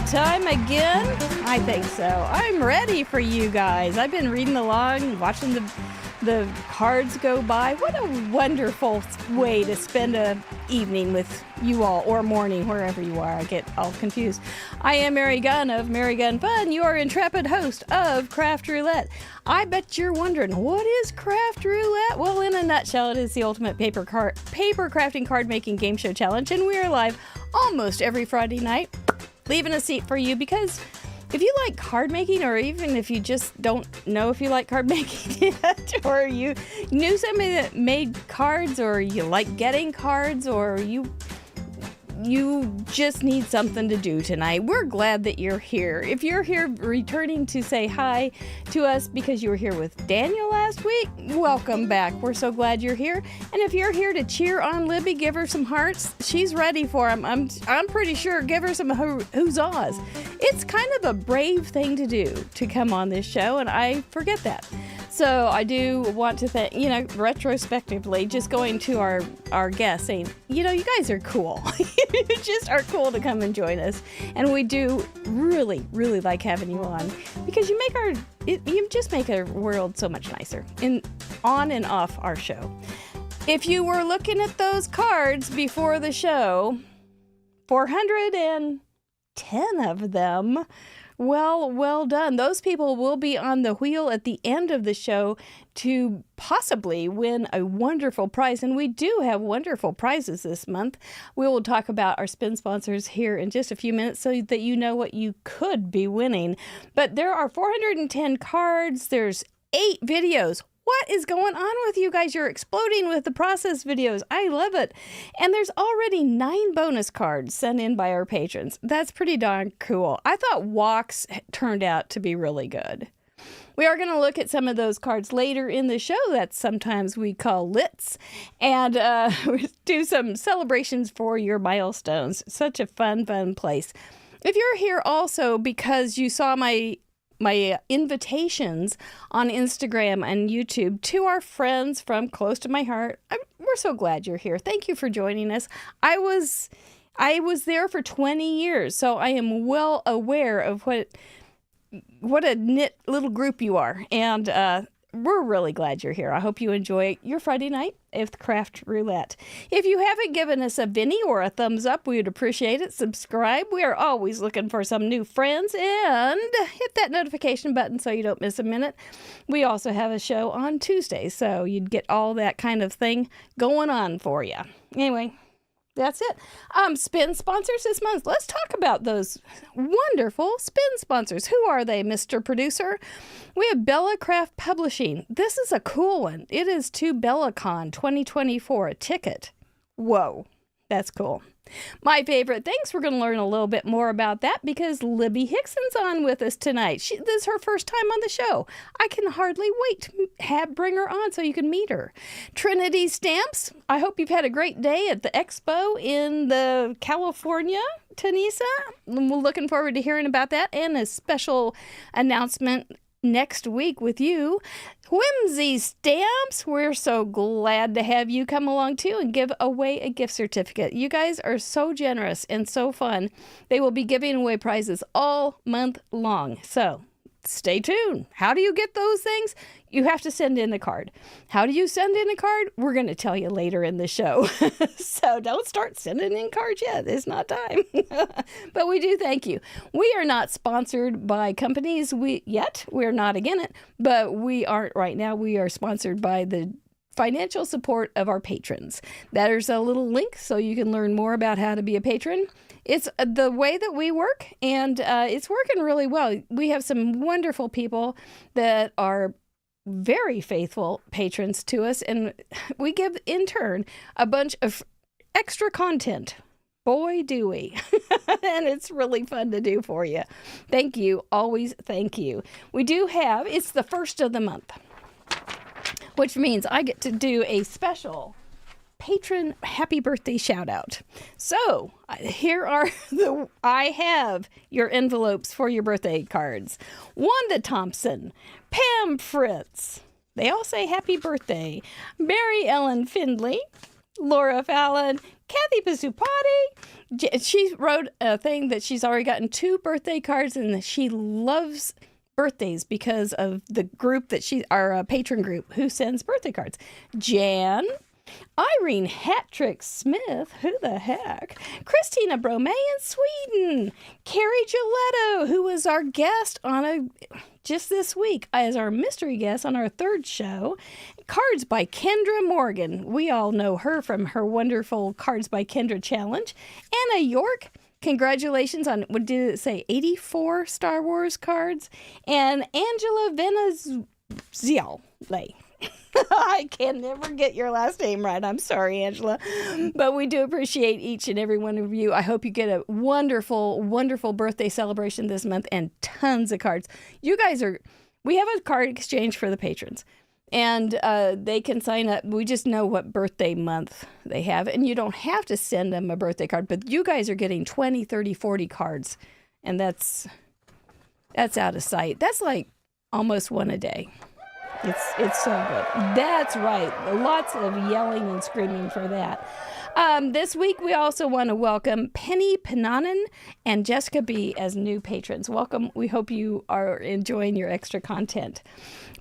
that time again? I think so. I'm ready for you guys. I've been reading along, watching the cards go by. What a wonderful way to spend a evening with you all, or morning, wherever you are. I get all confused. I am Mary Gunn of Mary Gunn Fun, your intrepid host of Craft Roulette. I bet you're wondering, what is Craft Roulette? Well, in a nutshell, it is the ultimate paper crafting card making game show challenge, and we are live almost every Friday night, leaving a seat for you, because if you like card making, or even if you just don't know if you like card making yet, or you knew somebody that made cards, or you like getting cards, or you just need something to do tonight, we're glad that you're here. If you're here returning to say hi to us because you were here with Daniel last week, welcome back. We're so glad you're here. And if you're here to cheer on Libby, give her some hearts. She's ready for them. I'm pretty sure. Give her some huzzahs. It's kind of a brave thing to do, to come on this show, and I forget that. So I do want to thank, retrospectively, just going to our guests saying, you guys are cool. You just are cool to come and join us. And we do really, really like having you on, because you just make our world so much nicer on and off our show. If you were looking at those cards before the show, 410 of them, well done. Those people will be on the wheel at the end of the show to possibly win a wonderful prize. And we do have wonderful prizes this month. We will talk about our spin sponsors here in just a few minutes so that you know what you could be winning. But there are 410 cards. There's 8 videos. What is going on with you guys? You're exploding with the process videos. I love it. And there's already 9 bonus cards sent in by our patrons. That's pretty darn cool. I thought walks turned out to be really good. We are going to look at some of those cards later in the show that sometimes we call lits, and do some celebrations for your milestones. Such a fun place. If you're here also because you saw my invitations on Instagram and YouTube to our friends from close to my heart, we're so glad you're here. Thank you for joining us. I was there for 20 years, so I am well aware of what a knit little group you are, and we're really glad you're here. I hope you enjoy your Friday night with Craft Roulette. If you haven't given us a Vinny or a thumbs up, we would appreciate it. Subscribe. We are always looking for some new friends, and hit that notification button so you don't miss a minute. We also have a show on Tuesdays, so you'd get all that kind of thing going on for you. Anyway, that's it. Spin sponsors this month. Let's talk about those wonderful spin sponsors. Who are they, Mr. Producer? We have Bella Craft Publishing. This is a cool one. It is to BellaCon 2024, a ticket. Whoa, that's cool. My favorite things, we're going to learn a little bit more about that because Libby Hixon's on with us tonight. This is her first time on the show. I can hardly wait to bring her on so you can meet her. Trinity Stamps. I hope you've had a great day at the expo in the California, Tanisa. We're looking forward to hearing about that, and a special announcement next week with you. Whimsy Stamps, we're so glad to have you come along too and give away a gift certificate. You guys are so generous and so fun. They will be giving away prizes all month long, so stay tuned. How do you get those things? You have to send in a card. How do you send in a card? We're going to tell you later in the show. So don't start sending in cards yet. It's not time. But we do thank you. We are not sponsored by companies yet. We're not again it, but we aren't right now. We are sponsored by the financial support of our patrons. There's a little link so you can learn more about how to be a patron. It's the way that we work, and it's working really well. We have some wonderful people that are very faithful patrons to us, and we give in turn a bunch of extra content. Boy, do we. And it's really fun to do for you. Thank you. Always thank you. We do have, it's the first of the month, which means I get to do a special patron happy birthday shout out. So here are I have your envelopes for your birthday cards. Wanda Thompson, Pam Fritz, they all say happy birthday. Mary Ellen Findley, Laura Fallon, Kathy Pasupati, She wrote a thing that she's already gotten 2 birthday cards, and she loves birthdays because of the group that our patron group who sends birthday cards. Jan, Irene Hattrick Smith, who the heck? Christina Brome in Sweden. Carrie Gilletto, who was our guest just this week as our mystery guest on our 3rd show. Cards by Kendra Morgan. We all know her from her wonderful Cards by Kendra challenge. Anna York, congratulations on, what did it say, 84 Star Wars cards. And Angela Venezuela. I can never get your last name right. I'm sorry, Angela. But we do appreciate each and every one of you. I hope you get a wonderful, wonderful birthday celebration this month and tons of cards. We have a card exchange for the patrons. And they can sign up. We just know what birthday month they have. And you don't have to send them a birthday card. But you guys are getting 20, 30, 40 cards. And that's out of sight. That's like almost one a day. It's so good. That's right. Lots of yelling and screaming for that. This week, we also want to welcome Penny Pananen and Jessica B. as new patrons. Welcome. We hope you are enjoying your extra content.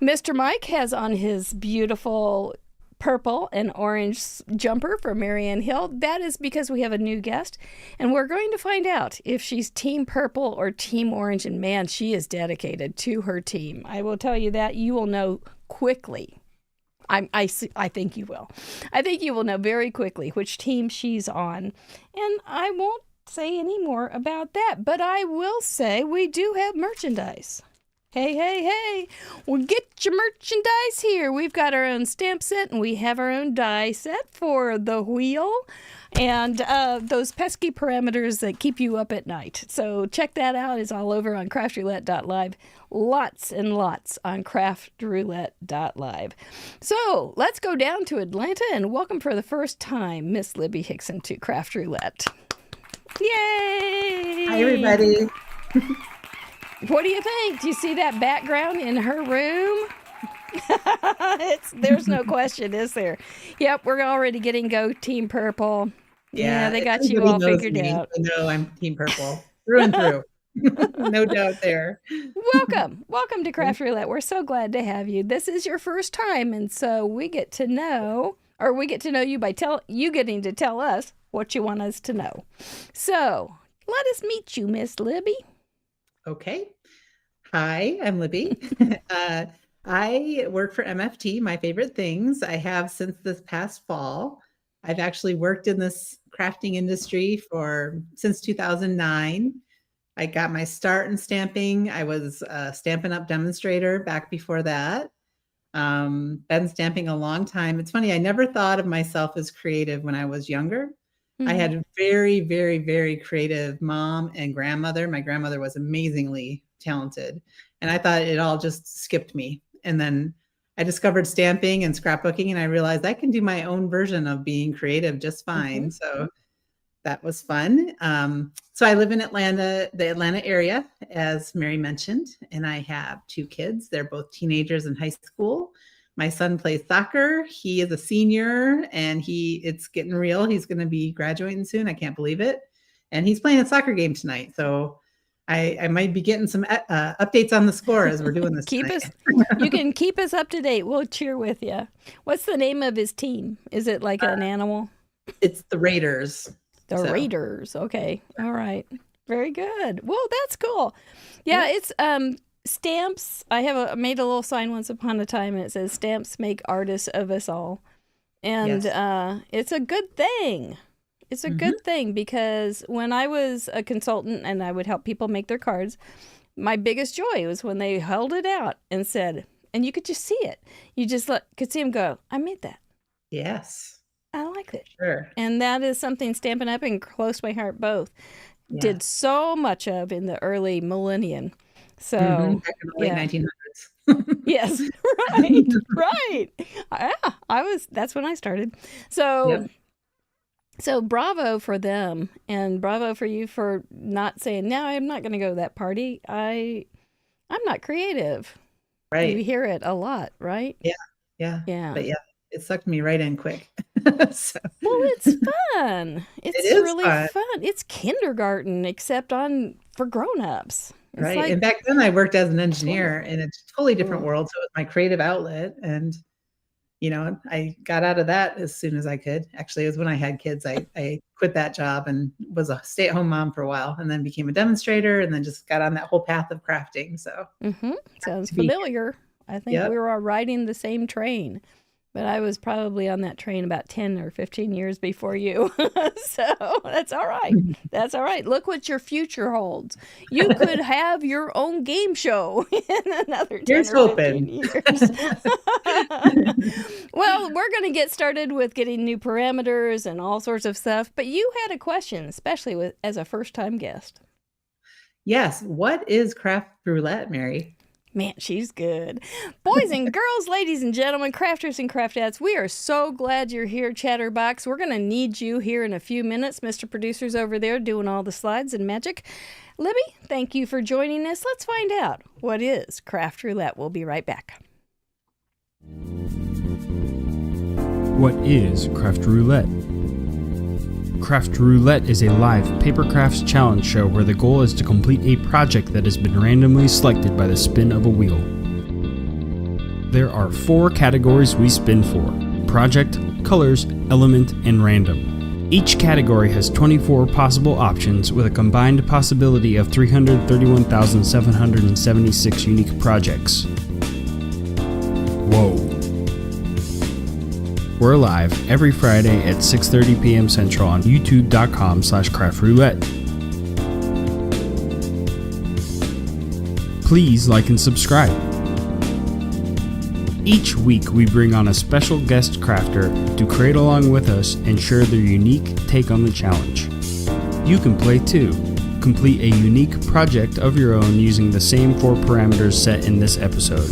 Mr. Mike has on his beautiful purple and orange jumper for Marianne Hill. That is because we have a new guest, and we're going to find out if she's team purple or team orange. And man, she is dedicated to her team. I will tell you that. You will know quickly. I think you will. I think you will know very quickly which team she's on. And I won't say any more about that, but I will say we do have merchandise. Hey. Well, get your merchandise here. We've got our own stamp set, and we have our own die set for the wheel and those pesky parameters that keep you up at night. So check that out. It's all over on craftroulette.live. Lots and lots on craftroulette.live. So let's go down to Atlanta and welcome for the first time Miss Libby Hixon to Craft Roulette. Yay! Hi, everybody. What do you think? Do you see that background in her room? There's no question, is there? Yep, we're already getting Go Team Purple. Yeah, they got you all figured out. I know I'm Team Purple through and through. No doubt there. Welcome to Craft Roulette. We're so glad to have you. This is your first time, and so we get to know you by you getting to tell us what you want us to know. So let us meet you, Miss Libby. Okay. Hi, I'm Libby. I work for MFT, My Favorite Things. I have since this past fall. I've actually worked in this crafting industry since 2009. I got my start in stamping. I was a Stampin' Up! Demonstrator back before that. Been stamping a long time. It's funny, I never thought of myself as creative when I was younger. Mm-hmm. I had a very, very, very creative mom and grandmother. My grandmother was amazingly talented, and I thought it all just skipped me. And then I discovered stamping and scrapbooking, and I realized I can do my own version of being creative just fine. Mm-hmm. So that was fun. So I live in Atlanta, the Atlanta area, as Mary mentioned, and I have 2 kids. They're both teenagers in high school. My son plays soccer. He is a senior, and it's getting real. He's going to be graduating soon. I can't believe it. And he's playing a soccer game tonight. So I might be getting some updates on the score as we're doing this. You can keep us up to date. We'll cheer with you. What's the name of his team? Is it like an animal? It's the Raiders. Raiders. Okay. All right. Very good. Well, that's cool. Yeah, it's stamps. I made a little sign once upon a time, and it says stamps make artists of us all. And yes. It's a good thing. It's a good thing, because when I was a consultant and I would help people make their cards, my biggest joy was when they held it out and said, and you could just see it. You just could see them go, I made that. Yes. I like it. Sure. And that is something Stampin' Up! And Close to My Heart both did so much of in the early millennium. So, back in the late 1900s. Yes, right. Yeah, that's when I started. So, So bravo for them, and bravo for you for not saying, no, I'm not going to go to that party. I'm not creative. Right. You hear it a lot, right? Yeah. But yeah, it sucked me right in quick. So Well, it's fun. it It's is really fun, fun. It's kindergarten, except for grown-ups. It's right? like And back then I worked as an toy. engineer in a totally different Ooh. world. So it was my creative outlet. And, I got out of that as soon as I could. Actually, it was when I had kids. I quit that job and was a stay-at-home mom for a while and then became a demonstrator and then just got on that whole path of crafting. So Mm-hmm. Sounds to be familiar. I think here. we Yep. were all riding the same train, but I was probably on that train about 10 or 15 years before you. So that's all right. That's all right. Look what your future holds. You could have your own game show in another 10 Here's or 15 hoping. years. Well, we're going to get started with getting new parameters and all sorts of stuff, but you had a question, especially as a first-time guest. Yes. What is craft roulette, Mary? Man, she's good. Boys and girls, ladies and gentlemen, crafters and craftettes, we are so glad you're here, Chatterbox. We're going to need you here in a few minutes. Mr. Producer's over there doing all the slides and magic. Libby, thank you for joining us. Let's find out what is Craft Roulette. We'll be right back. What is Craft Roulette? Craft Roulette is a live paper crafts challenge show where the goal is to complete a project that has been randomly selected by the spin of a wheel. There are 4 categories we spin for: project, colors, element, and random. Each category has 24 possible options with a combined possibility of 331,776 unique projects. Whoa. We're live every Friday at 6:30 p.m. Central on youtube.com/craftroulette. Please like and subscribe. Each week we bring on a special guest crafter to create along with us and share their unique take on the challenge. You can play too. Complete a unique project of your own using the same 4 parameters set in this episode.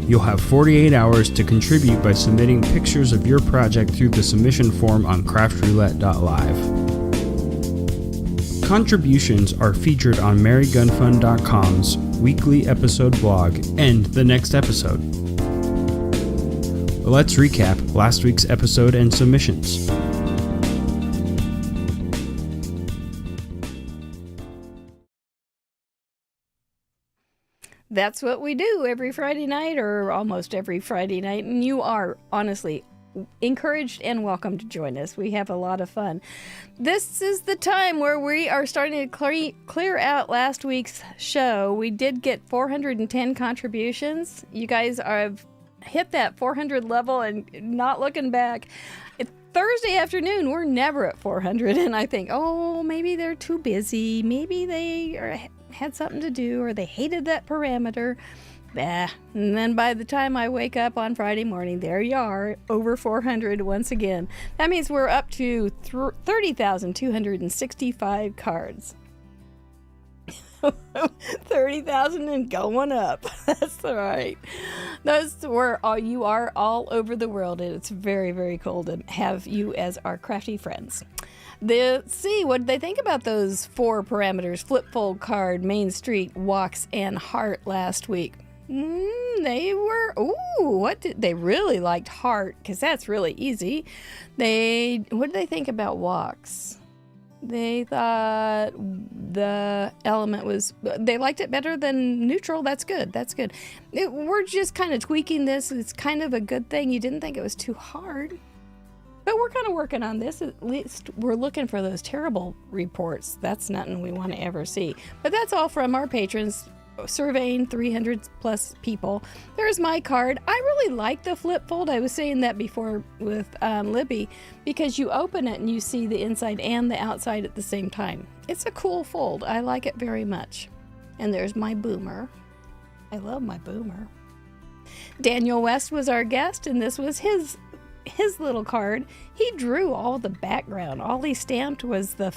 You'll have 48 hours to contribute by submitting pictures of your project through the submission form on craftroulette.live. Contributions are featured on marygunfund.com's weekly episode blog and the next episode. Let's recap last week's episode and submissions. That's what we do every Friday night, or almost every Friday night, and you are honestly encouraged and welcome to join us. We have a lot of fun. This is the time where we are starting to clear out last week's show. We did get 410 contributions. You guys have hit that 400 level and not looking back. Thursday afternoon, we're never at 400, and I think, oh, maybe they're too busy. Maybe they had something to do, or they hated that parameter. Bah. And then by the time I wake up on Friday morning, there you are, over 400 once again. That means we're up to 30,265 cards. 30,000 and going up. That's all right. You are all over the world, and it's very, very cool to have you as our crafty friends. Let's see what they think about those 4 parameters: flip, fold, card, main street, walks, and heart last week. They really liked heart, because that's really easy. What did they think about walks? They thought the element they liked it better than neutral. That's good. We're just kind of tweaking this. It's kind of a good thing. You didn't think it was too hard. But we're kind of working on this. At least we're looking for those terrible reports. That's nothing we want to ever see. But that's all from our patrons, surveying 300 plus people. There's my card. I really like the flip fold. I was saying that before with Libby, because you open it and you see the inside and the outside at the same time. It's a cool fold. I like it very much. And there's my boomer. I love my boomer. Daniel West was our guest, and this was his little card. He drew all the background. All he stamped was the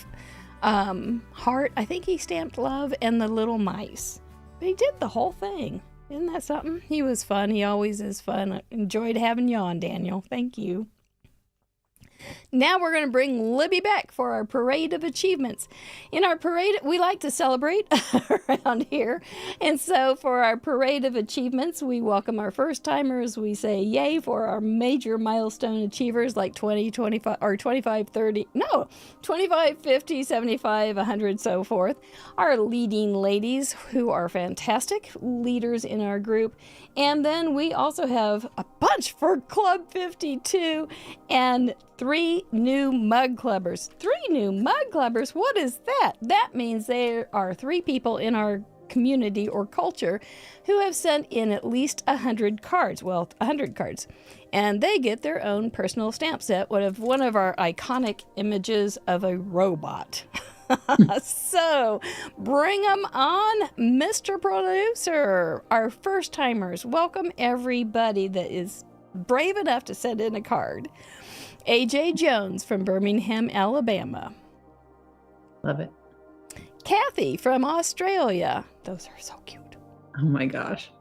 heart. I think he stamped love and the little mice. But he did the whole thing. Isn't that something? He was fun. He always is fun. I enjoyed having you on, Daniel. Thank you. Now we're going to bring Libby back for our Parade of Achievements. In our parade, we like to celebrate around here. And so for our Parade of Achievements, we welcome our first-timers. We say yay for our major milestone achievers like 20, 25, or 25, 30, no, 25, 50, 75, 100, so forth. Our leading ladies who are fantastic leaders in our group. And then we also have a bunch for Club 52 and 3 new mug clubbers. 3 new mug clubbers? What is that? That means there are 3 people in our community or culture who have sent in at least 100 cards. Well, 100 cards. And they get their own personal stamp set, one of our iconic images of a robot. So, bring them on, Mr. Producer. Our first timers, welcome everybody that is brave enough to send in a card. AJ Jones from Birmingham, Alabama. Love it. Kathy from Australia. Those are so cute. Oh my gosh.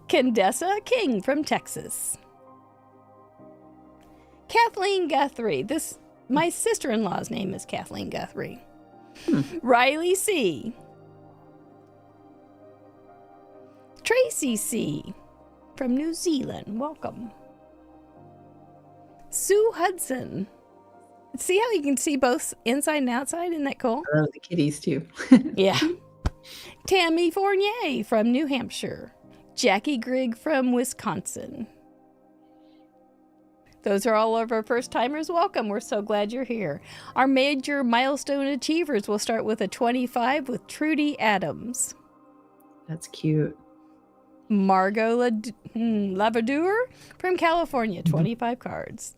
Condessa King from Texas. Kathleen Guthrie. My sister-in-law's name is Kathleen Guthrie. Riley C. Tracy C. from New Zealand. Welcome. Sue Hudson. See how you can see both inside and outside? Isn't that cool? I love the kitties too. Yeah. Tammy Fournier from New Hampshire. Jackie Grigg from Wisconsin. Those are all of our first timers. Welcome. We're so glad you're here. Our major milestone achievers will start with a 25 with Trudy Adams. That's cute. Margot Lavadour from California, 25 cards.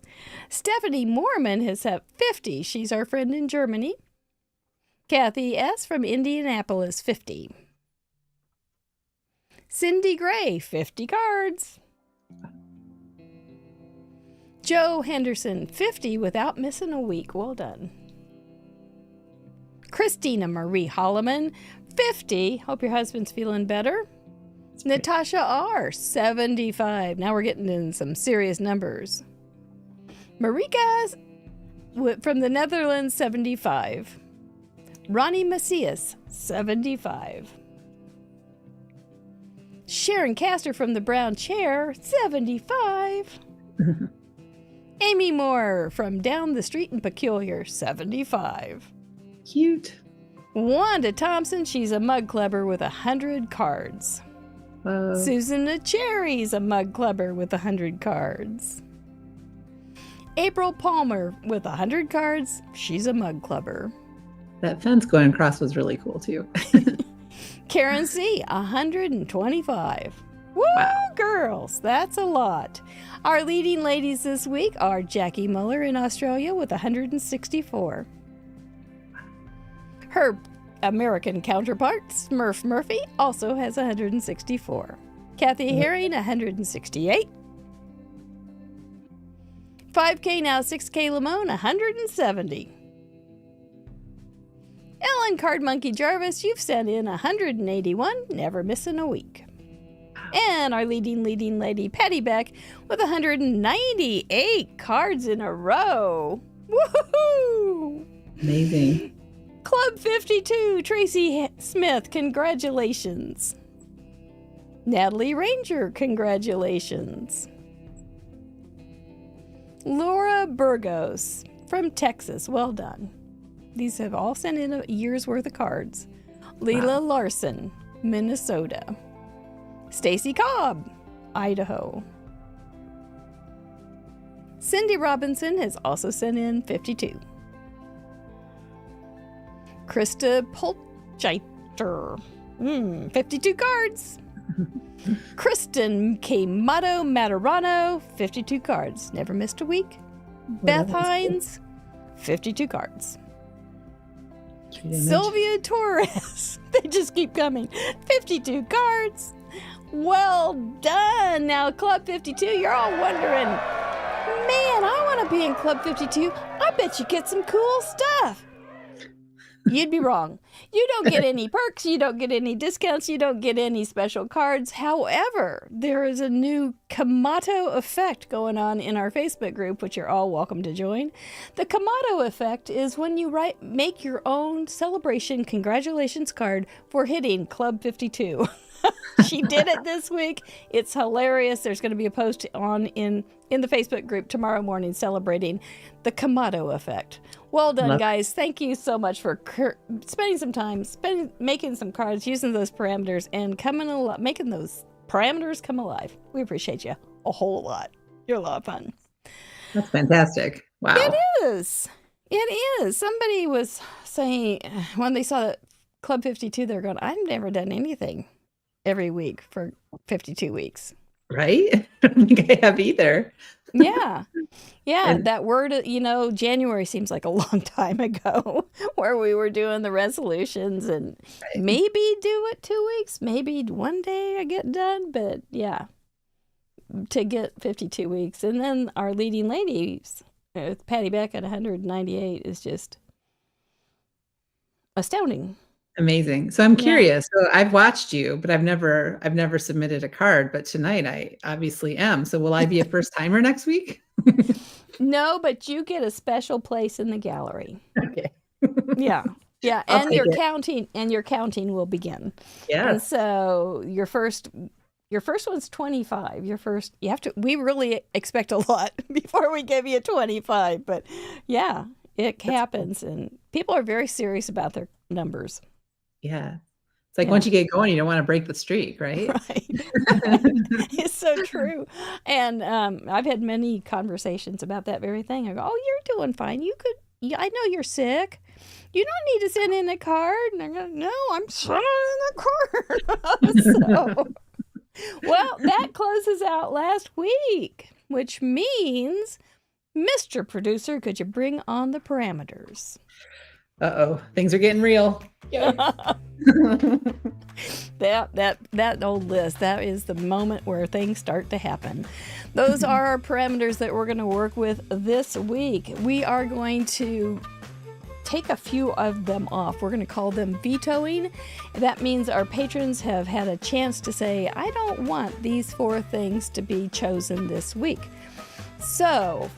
Stephanie Mormon has had 50. She's our friend in Germany. Kathy S. from Indianapolis, 50. Cindy Gray, 50 cards. Joe Henderson, 50 without missing a week. Well done. Christina Marie Holloman, 50. Hope your husband's feeling better. Natasha R., 75. Now we're getting in some serious numbers. Marika from the Netherlands, 75. Ronnie Macias, 75. Sharon Castor from the Brown Chair, 75. Amy Moore from Down the Street in Peculiar, 75. Cute. Wanda Thompson, she's a mug clubber with 100 cards. Whoa. Susan Cherry's a mug clubber with 100 cards. April Palmer with 100 cards, she's a mug clubber. That fence going across was really cool too. Karen C., 125. Woo, Wow. girls, that's a lot. Our leading ladies this week are Jackie Muller in Australia with 164. Her American counterpart, Smurf Murphy, also has 164. Kathy Herring, 168. 5K Now 6K Lamone, 170. Ellen Card Monkey Jarvis, you've sent in 181, never missing a week. And our leading lady, Patty Beck, with 198 cards in a row. Woohoo! Amazing. Club 52, Tracy Smith, congratulations. Natalie Ranger, congratulations. Laura Burgos from Texas, well done. These have all sent in a year's worth of cards. Leela Larson, Minnesota. Stacy Cobb, Idaho. Cindy Robinson has also sent in 52. Krista Polchiter, 52 cards. Kristen K. Matarano, 52 cards. Never missed a week. Beth Hines, 52 cards. Sylvia Torres, they just keep coming. 52 cards. Well done. Now, Club 52, you're all wondering, man, I want to be in Club 52. I bet you get some cool stuff. You'd be wrong. You don't get any perks. You don't get any discounts. You don't get any special cards. However, there is a new Kamado effect going on in our Facebook group, which you're all welcome to join. The Kamado effect is when you make your own celebration congratulations card for hitting Club 52. She did it this week. It's hilarious. There's going to be a post in the Facebook group tomorrow morning celebrating the Kamado effect. Well done, guys. Thank you so much for spending some time, making some cards, using those parameters, and making those parameters come alive. We appreciate you a whole lot. You're a lot of fun. That's fantastic. Wow. It is. It is. Somebody was saying when they saw Club 52, they're going, I've never done anything every week for 52 weeks. Right? I don't think I have either. Yeah. That word, January seems like a long time ago where we were doing the resolutions and maybe do it 2 weeks, maybe one day I get done. But yeah, to get 52 weeks. And then our leading ladies with Patty Beck at 198 is just astounding. Amazing. So I'm curious. So I've watched you, but I've never submitted a card, but tonight I obviously am. So will I be a first timer next week? No, but you get a special place in the gallery. Okay. Yeah. And your counting will begin. Yeah. And so your first one's 25. We really expect a lot before we give you 25, but yeah, it happens and people are very serious about their numbers. Yeah. It's like once you get going, you don't want to break the streak, right? Right. It's so true. And I've had many conversations about that very thing. I go, oh, you're doing fine. I know you're sick. You don't need to send in a card. And I go, no, I'm sending in a card. Well, that closes out last week, which means, Mr. Producer, could you bring on the parameters? Uh-oh, things are getting real. That old list, that is the moment where things start to happen. Those are our parameters that we're going to work with this week. We are going to take a few of them off. We're going to call them vetoing. That means our patrons have had a chance to say, I don't want these 4 things to be chosen this week. So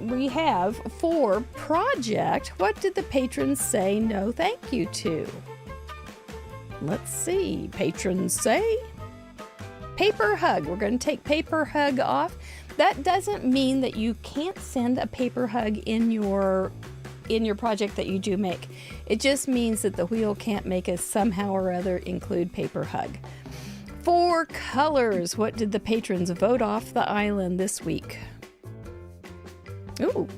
we have for project, what did the patrons say no thank you to? Let's see. Patrons say paper hug. We're going to take paper hug off. That doesn't mean that you can't send a paper hug in your project that you do make. It just means that the wheel can't make us somehow or other include paper hug. For colors, what did the patrons vote off the island this week? Ooh,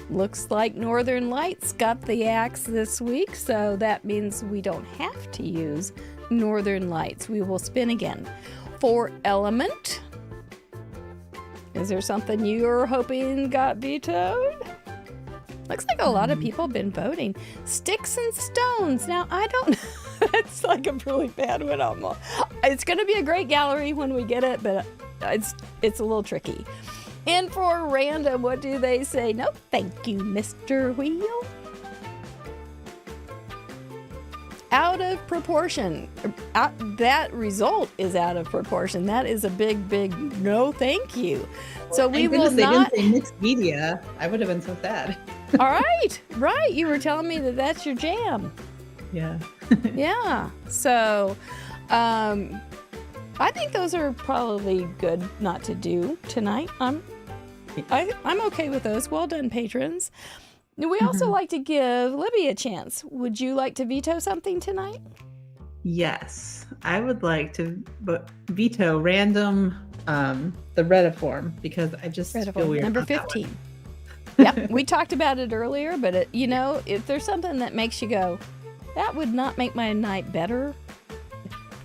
looks like Northern Lights got the axe this week, so that means we don't have to use Northern Lights. We will spin again. For element, is there something you're hoping got vetoed? Looks like a lot of people have been voting. Sticks and stones. Now, I don't know. That's like a really bad one. It's going to be a great gallery when we get it, but it's a little tricky. And for random, what do they say? No, thank you, Mr. Wheel. Out of proportion. That result is out of proportion. That is a big no thank you. So we will not. They didn't say mixed media. I would have been so sad. All right. You were telling me that that's your jam. Yeah. Yeah. So, I think those are probably good not to do tonight. I'm okay with those. Well done, patrons. We also like to give Libby a chance. Would you like to veto something tonight? Yes, I would like to veto random the retiform because I just feel weird. Number 15. Yep, we talked about it earlier, but if there's something that makes you go, that would not make my night better,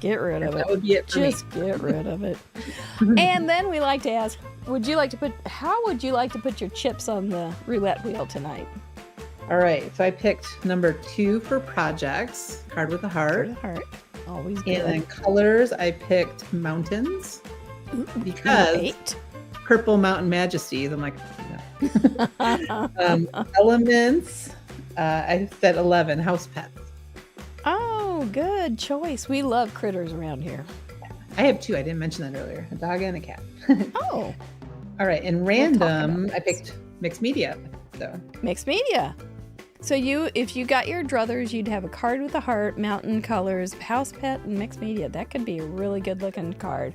get rid of it. That would be it for me. Just get rid of it. And then we like to ask, how would you like to put your chips on the roulette wheel tonight? All right, so I picked number 2 for projects, card with a heart. Always good. And then colors, I picked mountains because purple mountain majesties. I'm like, Elements. I said 11. House pets. Oh, good choice. We love critters around here. I have 2. I didn't mention that earlier. A dog and a cat. Oh. All right. And random, I picked mixed media. So Mixed media. So if you got your druthers, you'd have a card with a heart, mountain colors, house pet, and mixed media. That could be a really good looking card.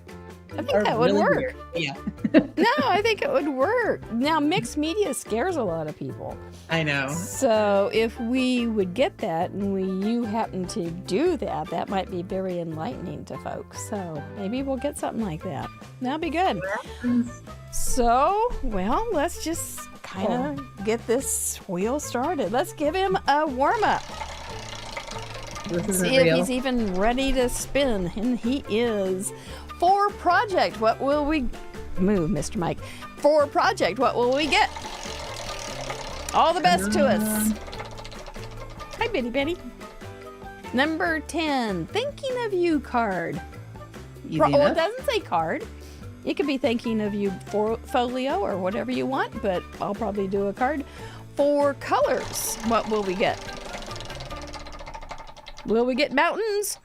I think that would work. Weird. Yeah. No, I think it would work. Now, mixed media scares a lot of people. I know. So if we would get that and you happen to do that, that might be very enlightening to folks. So maybe we'll get something like that. That'll be good. So, well, let's just kind of get this wheel started. Let's give him a warm-up. See if he's even ready to spin. And he is. For project, what will we... Move, Mr. Mike. For project, what will we get? All the best to us. Hi, Bitty Betty. Number 10, Thinking of You card. Easy Well, enough. it doesn't say card. It could be Thinking of You folio or whatever you want, but I'll probably do a card. For colors, what will we get? Will we get mountains?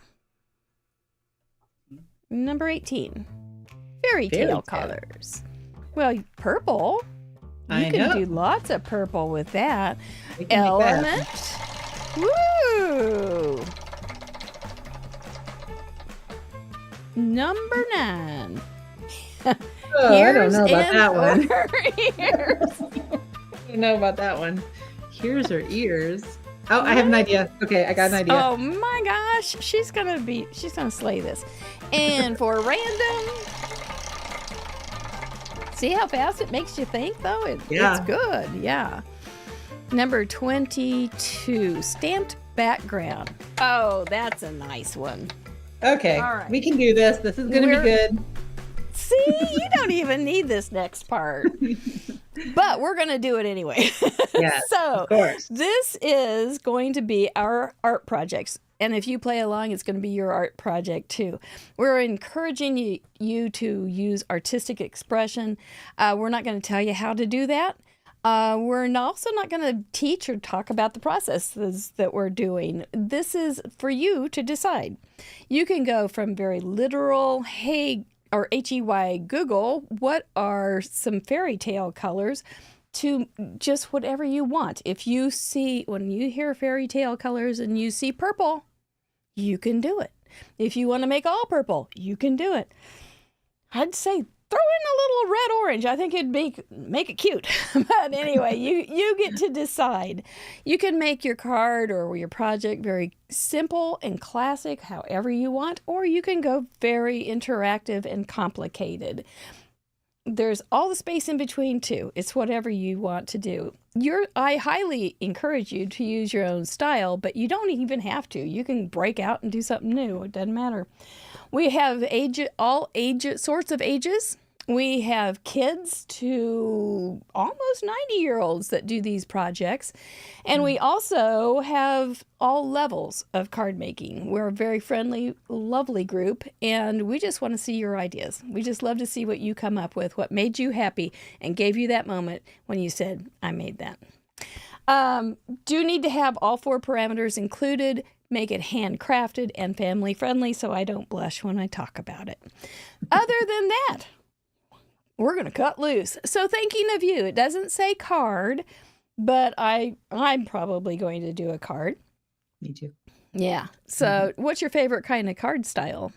Number 18, fairy tale colors. Well, purple. You can do lots of purple with that. Element. Woo! Number 9. I don't know about that one. Ears. I don't know about that one. Ears or ears? Oh, I have an idea. Okay, I got an idea. Oh my gosh, she's gonna slay this. And for random, see how fast it makes you think though? It's good, yeah. Number 22, stamped background. Oh, that's a nice one. Okay, all right. We can do this. This is gonna be good. See, you don't even need this next part. But we're going to do it anyway. Yes, so of course. This is going to be our art projects. And if you play along, it's going to be your art project too. We're encouraging you to use artistic expression. We're not going to tell you how to do that. We're also not going to teach or talk about the processes that we're doing. This is for you to decide. You can go from very literal, hey, or HEY Google, what are some fairy tale colors, to just whatever you want. If you see, when you hear fairy tale colors and you see purple, you can do it. If you want to make all purple, you can do it. I'd say throw in a little red orange. I think it'd make it cute. But anyway, you get to decide. You can make your card or your project very simple and classic, however you want, or you can go very interactive and complicated. There's all the space in between too. It's whatever you want to do. I highly encourage you to use your own style, but you don't even have to. You can break out and do something new. It doesn't matter. We have all sorts of ages. We have kids to almost 90-year-olds that do these projects. And we also have all levels of card making. We're a very friendly, lovely group, and we just want to see your ideas. We just love to see what you come up with, what made you happy and gave you that moment when you said, I made that. Do need to have all 4 parameters included. Make it handcrafted and family friendly so I don't blush when I talk about it. Other than that, we're going to cut loose. So thinking of you, it doesn't say card, but I'm probably going to do a card. Me too. Yeah. So what's your favorite kind of card style?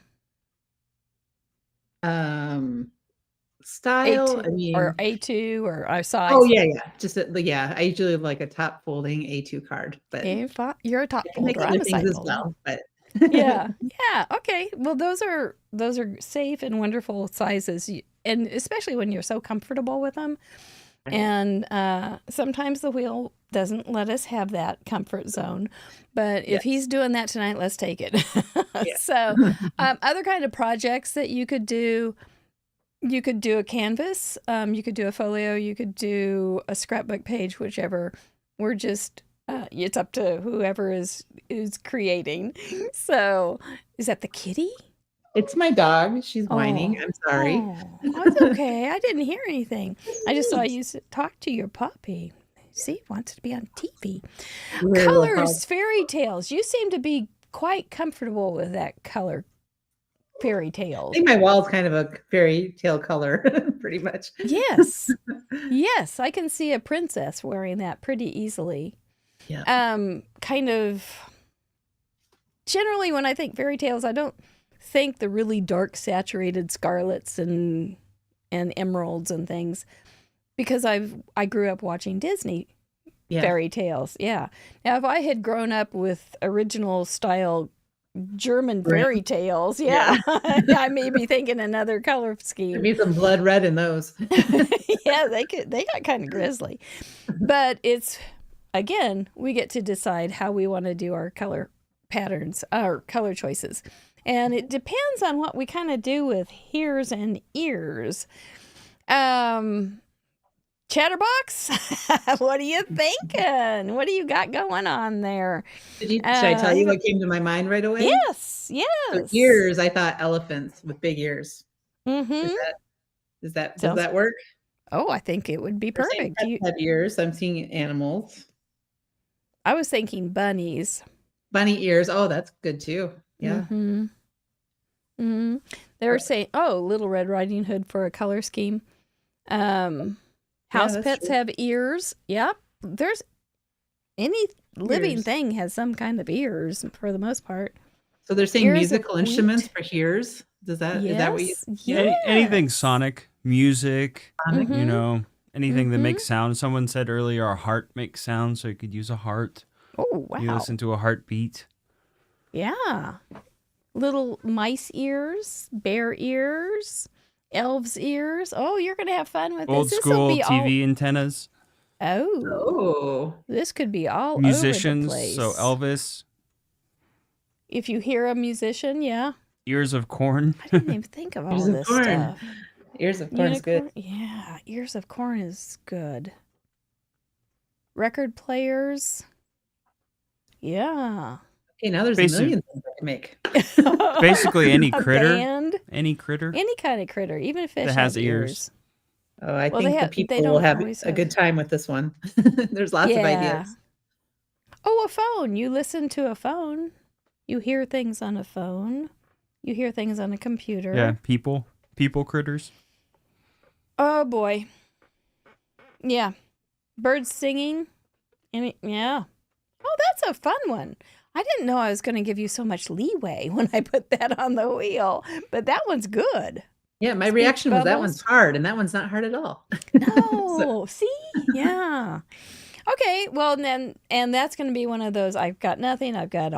Style, A2, or A2 or size. Oh yeah. Just I usually like a top folding A2 card, but you're a top folder. I'm a side as folder. well, but yeah. Okay. Well, those are safe and wonderful sizes, and especially when you're so comfortable with them. And sometimes the wheel doesn't let us have that comfort zone, but if he's doing that tonight, let's take it. So, other kind of projects that you could do. You could do a canvas, you could do a folio, you could do a scrapbook page, whichever. We're just, it's up to whoever is creating. So, is that the kitty? It's my dog. She's whining. I'm sorry. Oh, it's okay. I didn't hear anything. I just saw you talk to your puppy. See, wants to be on TV. Colors, fairy tales. You seem to be quite comfortable with that color, fairy tales. I think my wall's kind of a fairy tale color, pretty much. Yes. Yes, I can see a princess wearing that pretty easily. Yeah. Kind of, generally when I think fairy tales, I don't think the really dark saturated scarlets and emeralds and things, because I grew up watching Disney fairy tales. Yeah. Now, if I had grown up with original style German fairy tales, I may be thinking another color scheme. There'd be some blood red in those. Yeah, they got kind of grisly. But it's, again, we get to decide how we want to do our color patterns, our color choices. And it depends on what we kind of do with ears and ears. Chatterbox, what are you thinking? What do you got going on there? Should I tell you what came to my mind right away? Yes. So ears, I thought elephants with big ears. Mm-hmm. Does that work? Oh, I think it would be perfect. You have ears. I'm seeing animals. I was thinking bunnies. Bunny ears. Oh, that's good too. Yeah. Mm-hmm. Mm-hmm. They were saying, Little Red Riding Hood for a color scheme. House pets have ears. Yep. There's any living thing has some kind of ears for the most part. So they're saying musical instruments for ears. Is that what you? Yeah. Anything sonic, music, anything that makes sound. Someone said earlier our heart makes sound, so you could use a heart. Oh, wow. You listen to a heartbeat. Yeah. Little mice ears, bear ears, elves' ears. Oh, you're going to have fun with Old this. school TV antennas. Oh. This could be all musicians, over the place. So Elvis. If you hear a musician, yeah. Ears of corn. I didn't even think of all this stuff. Ears of corn is good. Yeah, ears of corn is good. Record players. Yeah. Okay, now there's a million things I can make. Basically any critter. Band, any critter. Any kind of critter, even if fish that has ears. Oh, I think the people will have a good time with this one. There's lots of ideas. Oh, a phone. You listen to a phone. You hear things on a phone. You hear things on a computer. Yeah, people critters. Oh, boy. Yeah. Birds singing. Yeah. Oh, that's a fun one. I didn't know I was going to give you so much leeway when I put that on the wheel, but that one's good. Yeah, my reaction was that one's hard, and that one's not hard at all. No, see? Yeah. Okay, well, and that's going to be one of those, I've got nothing, I've got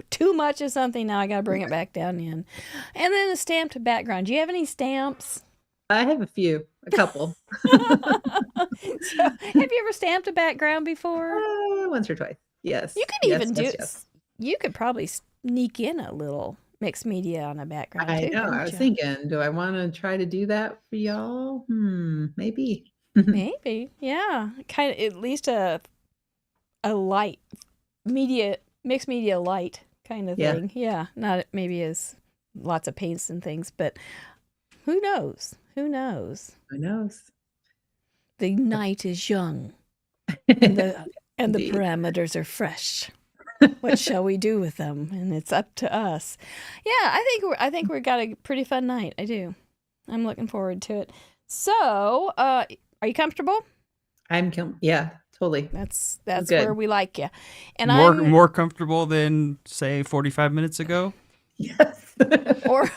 too much of something, now I got to bring it back down in. And then a stamped background. Do you have any stamps? I have a couple. So, have you ever stamped a background before? Once or twice, yes. You could even do it. You could probably sneak in a little mixed media on a background. I know. I was thinking, do I want to try to do that for y'all? Maybe. Maybe, yeah. Kind of at least a light media, mixed media light kind of thing. Yeah, not maybe as lots of paints and things, but who knows? Who knows? Who knows? The night is young, and the parameters are fresh. What shall we do with them? And it's up to us. Yeah, I think we got a pretty fun night. I do. I'm looking forward to it. So, are you comfortable? Yeah, totally. That's where we like you. And more comfortable than say 45 minutes ago. Yes. or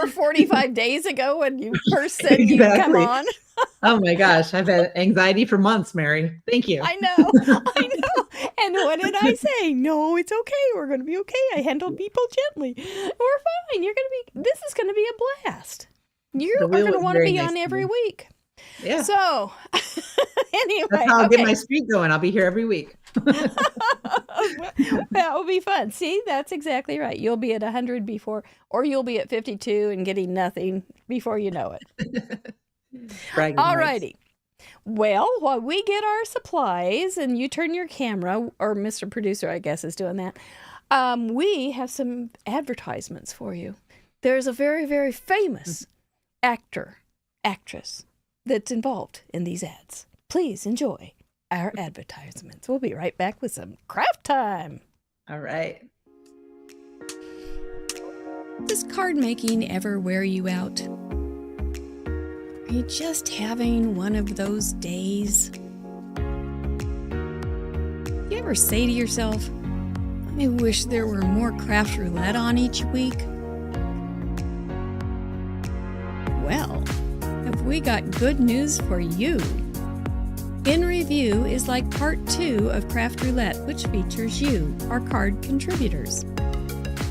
45 days ago when you first said you'd come on. Oh my gosh, I've had anxiety for months, Mary. Thank you. I know. And what did I say? No, it's okay. We're going to be okay. I handle people gently. We're fine. This is going to be a blast. You are going to want to be on every week. Yeah. So, anyway. That's how I'll get my streak going. I'll be here every week. That will be fun. See, that's exactly right. You'll be at 100 before, or you'll be at 52 and getting nothing before you know it. All righty. Well, while we get our supplies and you turn your camera, or Mr. Producer, I guess, is doing that, we have some advertisements for you. there's a very, very famous actress that's involved in these ads. Please enjoy our advertisements. We'll be right back with some craft time. All right. Does card making ever wear you out? Are you just having one of those days? You ever say to yourself, I wish there were more craft roulette on each week? Well, have we got good news for you? In Review is like part 2 of Craft Roulette, which features you, our card contributors.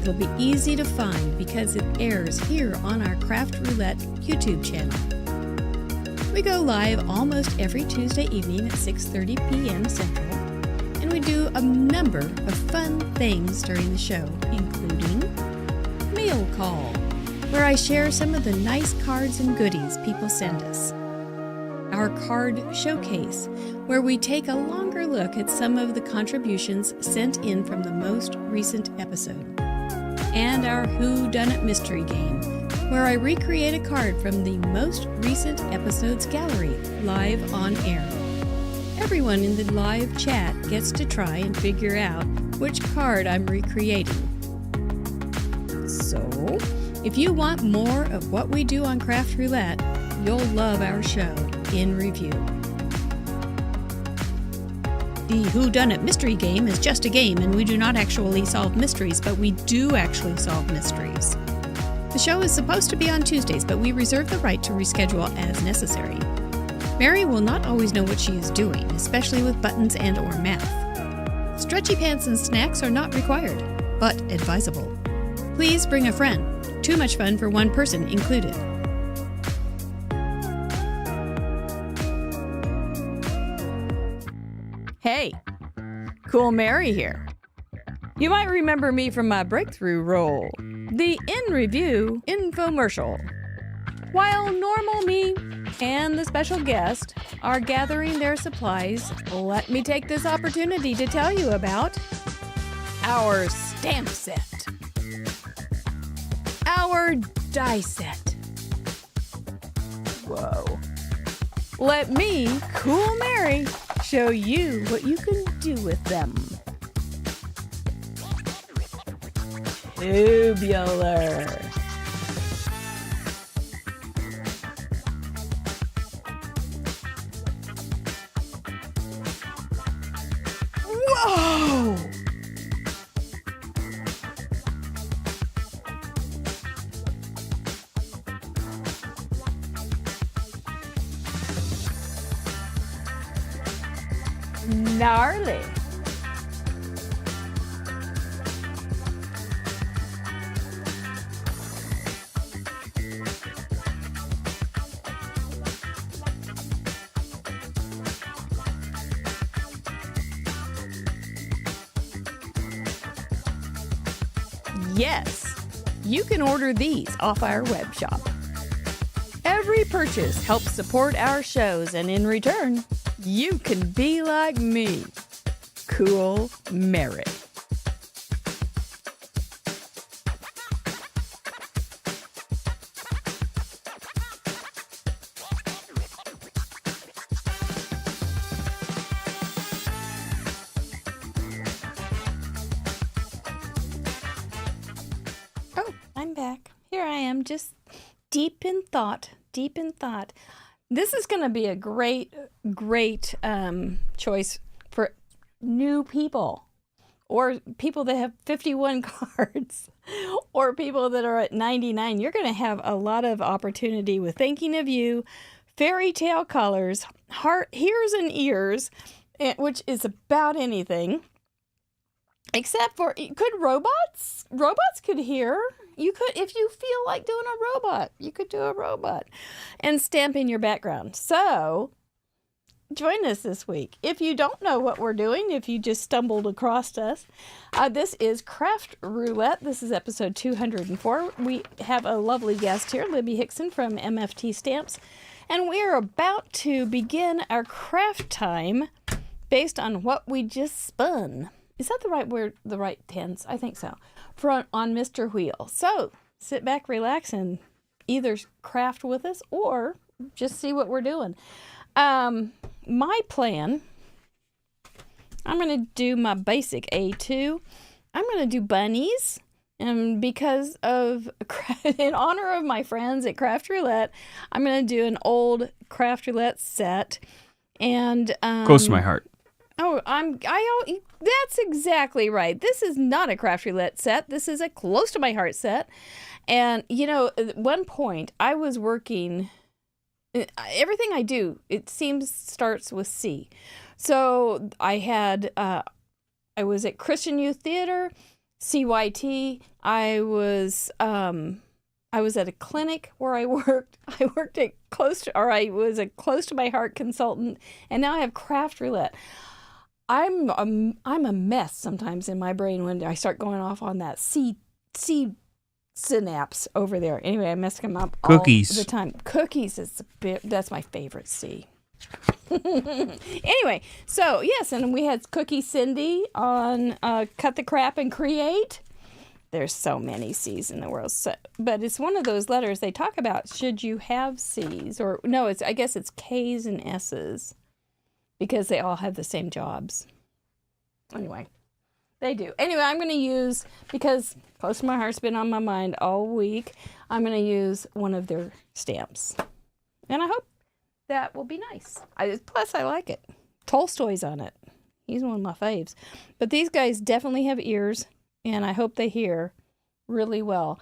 It'll be easy to find because it airs here on our Craft Roulette YouTube channel. We go live almost every Tuesday evening at 6:30 p.m. Central, and we do a number of fun things during the show, including Mail Call, where I share some of the nice cards and goodies people send us. Our Card Showcase, where we take a longer look at some of the contributions sent in from the most recent episode. And our Who Done It Mystery Game, where I recreate a card from the most recent episode's gallery, live on air. Everyone in the live chat gets to try and figure out which card I'm recreating. So, if you want more of what we do on Craft Roulette, you'll love our show, In Review. The Whodunit Mystery Game is just a game, and we do not actually solve mysteries, but we do actually solve mysteries. The show is supposed to be on Tuesdays, but we reserve the right to reschedule as necessary. Mary will not always know what she is doing, especially with buttons and or math. Stretchy pants and snacks are not required, but advisable. Please bring a friend. Too much fun for one person included. Hey, Cool Mary here. You might remember me from my breakthrough role, the In Review infomercial. While normal me and the special guest are gathering their supplies, let me take this opportunity to tell you about our stamp set, our die set. Whoa. Let me, Cool Mary, show you what you can do with them. Tubular. Whoa! Gnarly. Yes, you can order these off our web shop. Every purchase helps support our shows, and in return, you can be like me, Cool Mary. Oh, I'm back. Here I am, just deep in thought. This is going to be a great choice for new people, or people that have 51 cards, or people that are at 99. You're going to have a lot of opportunity with Thinking of You, Fairy Tale Colors, Heart, Hears and Ears, which is about anything. Except for, could robots? Robots could hear. You could, if you feel like doing a robot, you could do a robot and stamp in your background. So join us this week. If you don't know what we're doing, if you just stumbled across us, this is Craft Roulette. This is episode 204. We have a lovely guest here, Libby Hixon from MFT Stamps, and we are about to begin our craft time based on what we just spun. Is that the right word, the right tense? I think so. On Mr. Wheel. So, sit back, relax, and either craft with us or just see what we're doing. My plan, I'm going to do my basic A2. I'm going to do bunnies. And because of, in honor of my friends at Craft Roulette, I'm going to do an old Craft Roulette set. And Close to my heart. Oh, that's exactly right. This is not a Craft Roulette set. This is a close to my heart set. And, at one point I was working, everything I do, it seems starts with C. So I was at Christian Youth Theater, CYT. I was at a clinic where I worked. I worked at I was a close to my heart consultant, and now I have Craft Roulette. I'm a mess sometimes in my brain when I start going off on that C synapse over there. Anyway, I mess them up Cookies. all the time. Cookies is that's my favorite C. Anyway, so yes, and we had Cookie Cindy on Cut the Crap and Create. There's so many C's in the world, but it's one of those letters they talk about. Should you have C's or no? I guess it's K's and S's because they all have the same jobs. Anyway, they do. Anyway, I'm going to use, because Close to My Heart's been on my mind all week, I'm going to use one of their stamps, and I hope that will be nice. Plus, I like it. Tolstoy's on it. He's one of my faves. But these guys definitely have ears, and I hope they hear really well.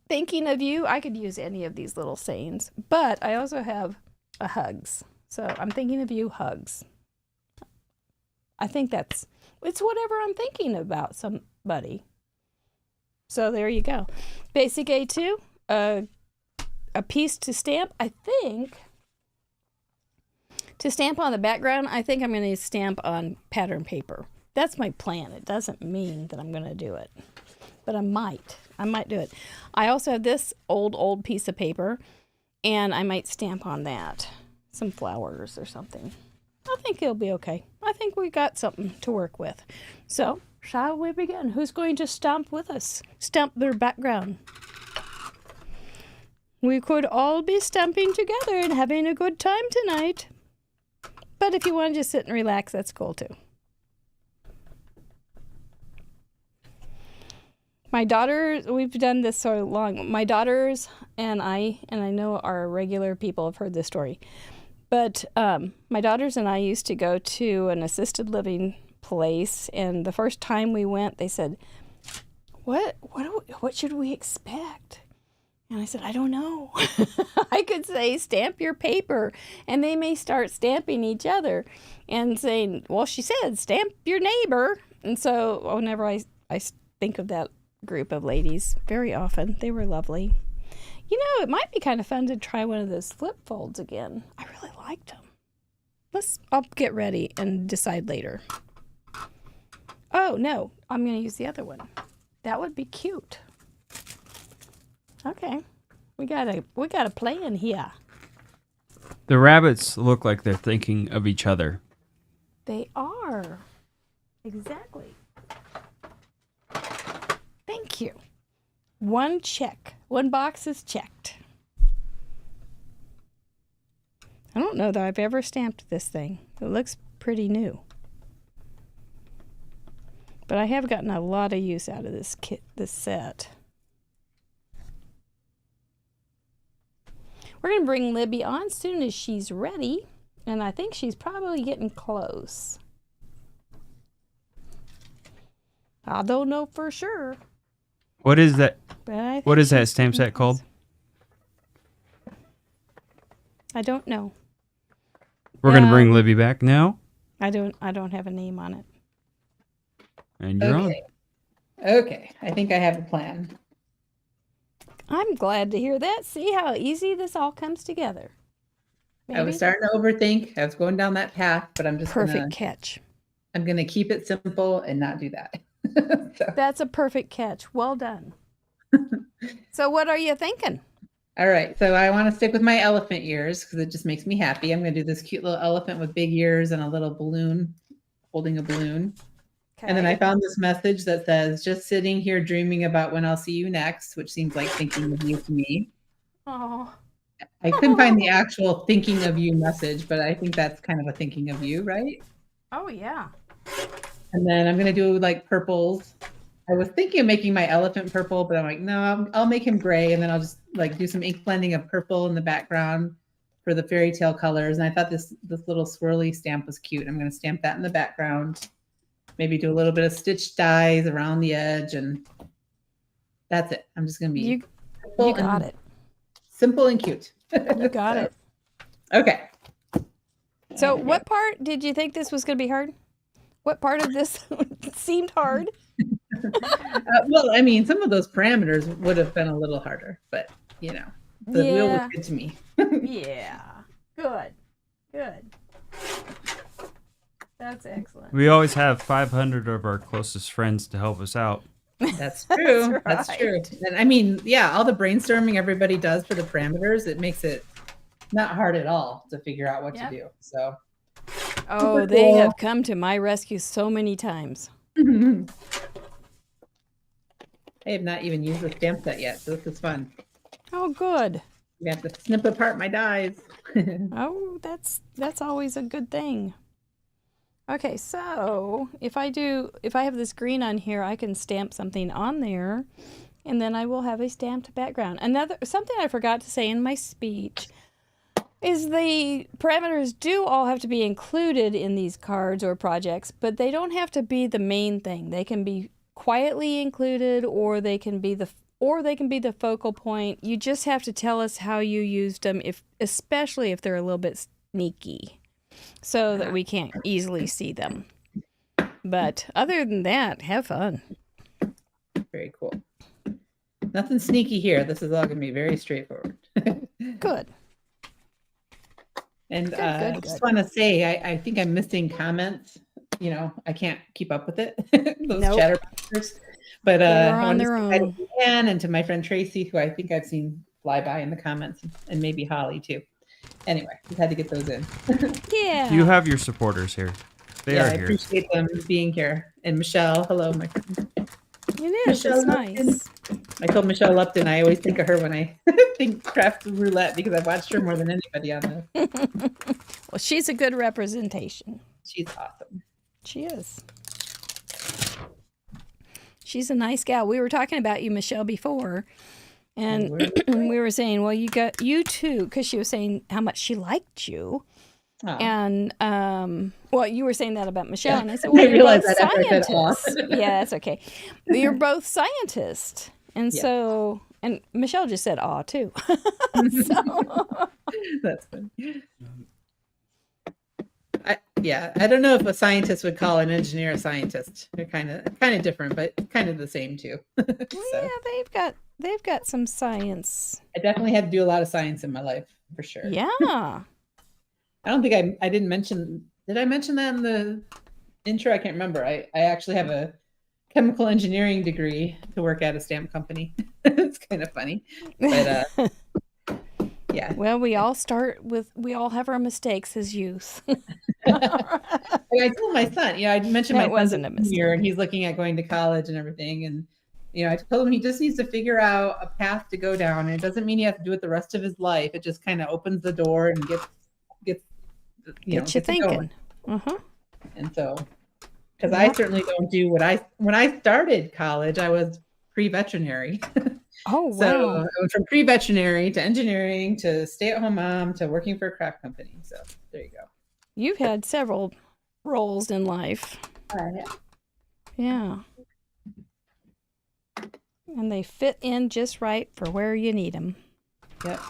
Thinking of you, I could use any of these little sayings, but I also have a hugs. So I'm thinking of you, hugs. I think it's whatever I'm thinking about somebody. So there you go. Basic A2, a piece to stamp. I think to stamp on the background, I think I'm going to stamp on pattern paper. That's my plan. It doesn't mean that I'm going to do it, but I might do it. I also have this old piece of paper, and I might stamp on that some flowers or something. I think it'll be okay. I think we got something to work with. So, shall we begin? Who's going to stamp with us? Stamp their background. We could all be stamping together and having a good time tonight. But if you want to just sit and relax, that's cool too. My daughters, we've done this so long. My daughters and I know our regular people have heard this story, but my daughters and I used to go to an assisted living place, and the first time we went, they said, what should we expect? And I said, I don't know. I could say, stamp your paper, and they may start stamping each other and saying, well, she said, stamp your neighbor. And so whenever I think of that group of ladies, very often, they were lovely. It might be kind of fun to try one of those flip folds again. I really liked them. I'll get ready and decide later. Oh, no, I'm going to use the other one. That would be cute. Okay, we got a plan here. The rabbits look like they're thinking of each other. They are. Exactly. Thank you. One check. One box is checked. I don't know that I've ever stamped this thing. It looks pretty new. But I have gotten a lot of use out of this set. We're going to bring Libby on as soon as she's ready, and I think she's probably getting close. I don't know for sure. What is that? What is that stamp set called? I don't know. We're going to bring Libby back now? I don't have a name on it. And you're on. Okay, I think I have a plan. I'm glad to hear that. See how easy this all comes together. Maybe? I was starting to overthink. I was going down that path, but I'm just perfect catch. I'm going to keep it simple and not do that. So. That's a perfect catch. Well done. So what are you thinking? All right. So I want to stick with my elephant ears because it just makes me happy. I'm going to do this cute little elephant with big ears and a little balloon, holding a balloon. Okay. And then I found this message that says, just sitting here dreaming about when I'll see you next, which seems like thinking of you to me. Oh. I couldn't find the actual thinking of you message, but I think that's kind of a thinking of you, right? Oh, yeah. And then I'm going to do like purples. I was thinking of making my elephant purple, but I'm like, no, I'll make him gray. And then I'll just like do some ink blending of purple in the background for the fairy tale colors. And I thought this little swirly stamp was cute. I'm going to stamp that in the background. Maybe do a little bit of stitch dyes around the edge. And that's it. I'm just going to be you got it. Simple and cute. You got it. Okay. So what part did you think this was going to be hard? What part of this seemed hard? Well, I mean, some of those parameters would have been a little harder, but you know, the wheel was good to me. Yeah. Good. That's excellent. We always have 500 of our closest friends to help us out. That's true. That's That's true. And I mean, yeah, all the brainstorming everybody does for the parameters, it makes it not hard at all to figure out what to do. So, oh, they have come to my rescue so many times. I have not even used the stamp set yet, so this is fun. Oh, good. You have to snip apart my dies. Oh, that's always a good thing. Okay, so if I have this green on here, I can stamp something on there, and then I will have a stamped background. Something I forgot to say in my speech is the parameters do all have to be included in these cards or projects, but they don't have to be the main thing. They can be quietly included, or they can be the focal point. You just have to tell us how you used them, especially if they're a little bit sneaky, so that we can't easily see them. But other than that, have fun. Very cool. Nothing sneaky here. This is all going to be very straightforward. Good. And I just want to say, I think I'm missing comments. You know, I can't keep up with it. Those chatterboxers. But they're I on want to their say hi own. to Anne and to my friend Tracy, who I think I've seen fly by in the comments, and maybe Holly too. Anyway, just had to get those in. Yeah. You have your supporters here. They are I here. appreciate them being here. And Michelle, hello, my friend. It is. Michelle It's nice. I told Michelle Lupton I always think of her when I think craft roulette, because I've watched her more than anybody on this. Well, she's a good representation. She's awesome. She is. She's a nice gal. We were talking about you, Michelle, before, and we were saying, well, you too, because she was saying how much she liked you. Oh. And well, you were saying that about Michelle, and I said, well, you're both scientists. Yeah, that's okay. You're both scientists, and so, and Michelle just said, "Aw," too. So. That's funny. I don't know if a scientist would call an engineer a scientist. They're kind of different, but kind of the same too. So. Yeah, they've got some science. I definitely had to do a lot of science in my life, for sure. Yeah. I don't think I didn't mention. Did I mention that in the intro? I can't remember. I actually have a chemical engineering degree to work at a stamp company. It's kind of funny, but yeah. Well, we all have our mistakes as youth. I told my son, I mentioned that my wasn't a mistake. Year, and he's looking at going to college and everything, and I told him he just needs to figure out a path to go down. And it doesn't mean he has to do it the rest of his life. It just kind of opens the door and gets you thinking. And so, because I certainly don't do when I started college, I was pre-veterinary. Oh, wow. So I went from pre-veterinary to engineering to stay-at-home mom to working for a craft company. So there you go. You've had several roles in life. Yeah. And they fit in just right for where you need them. Yep.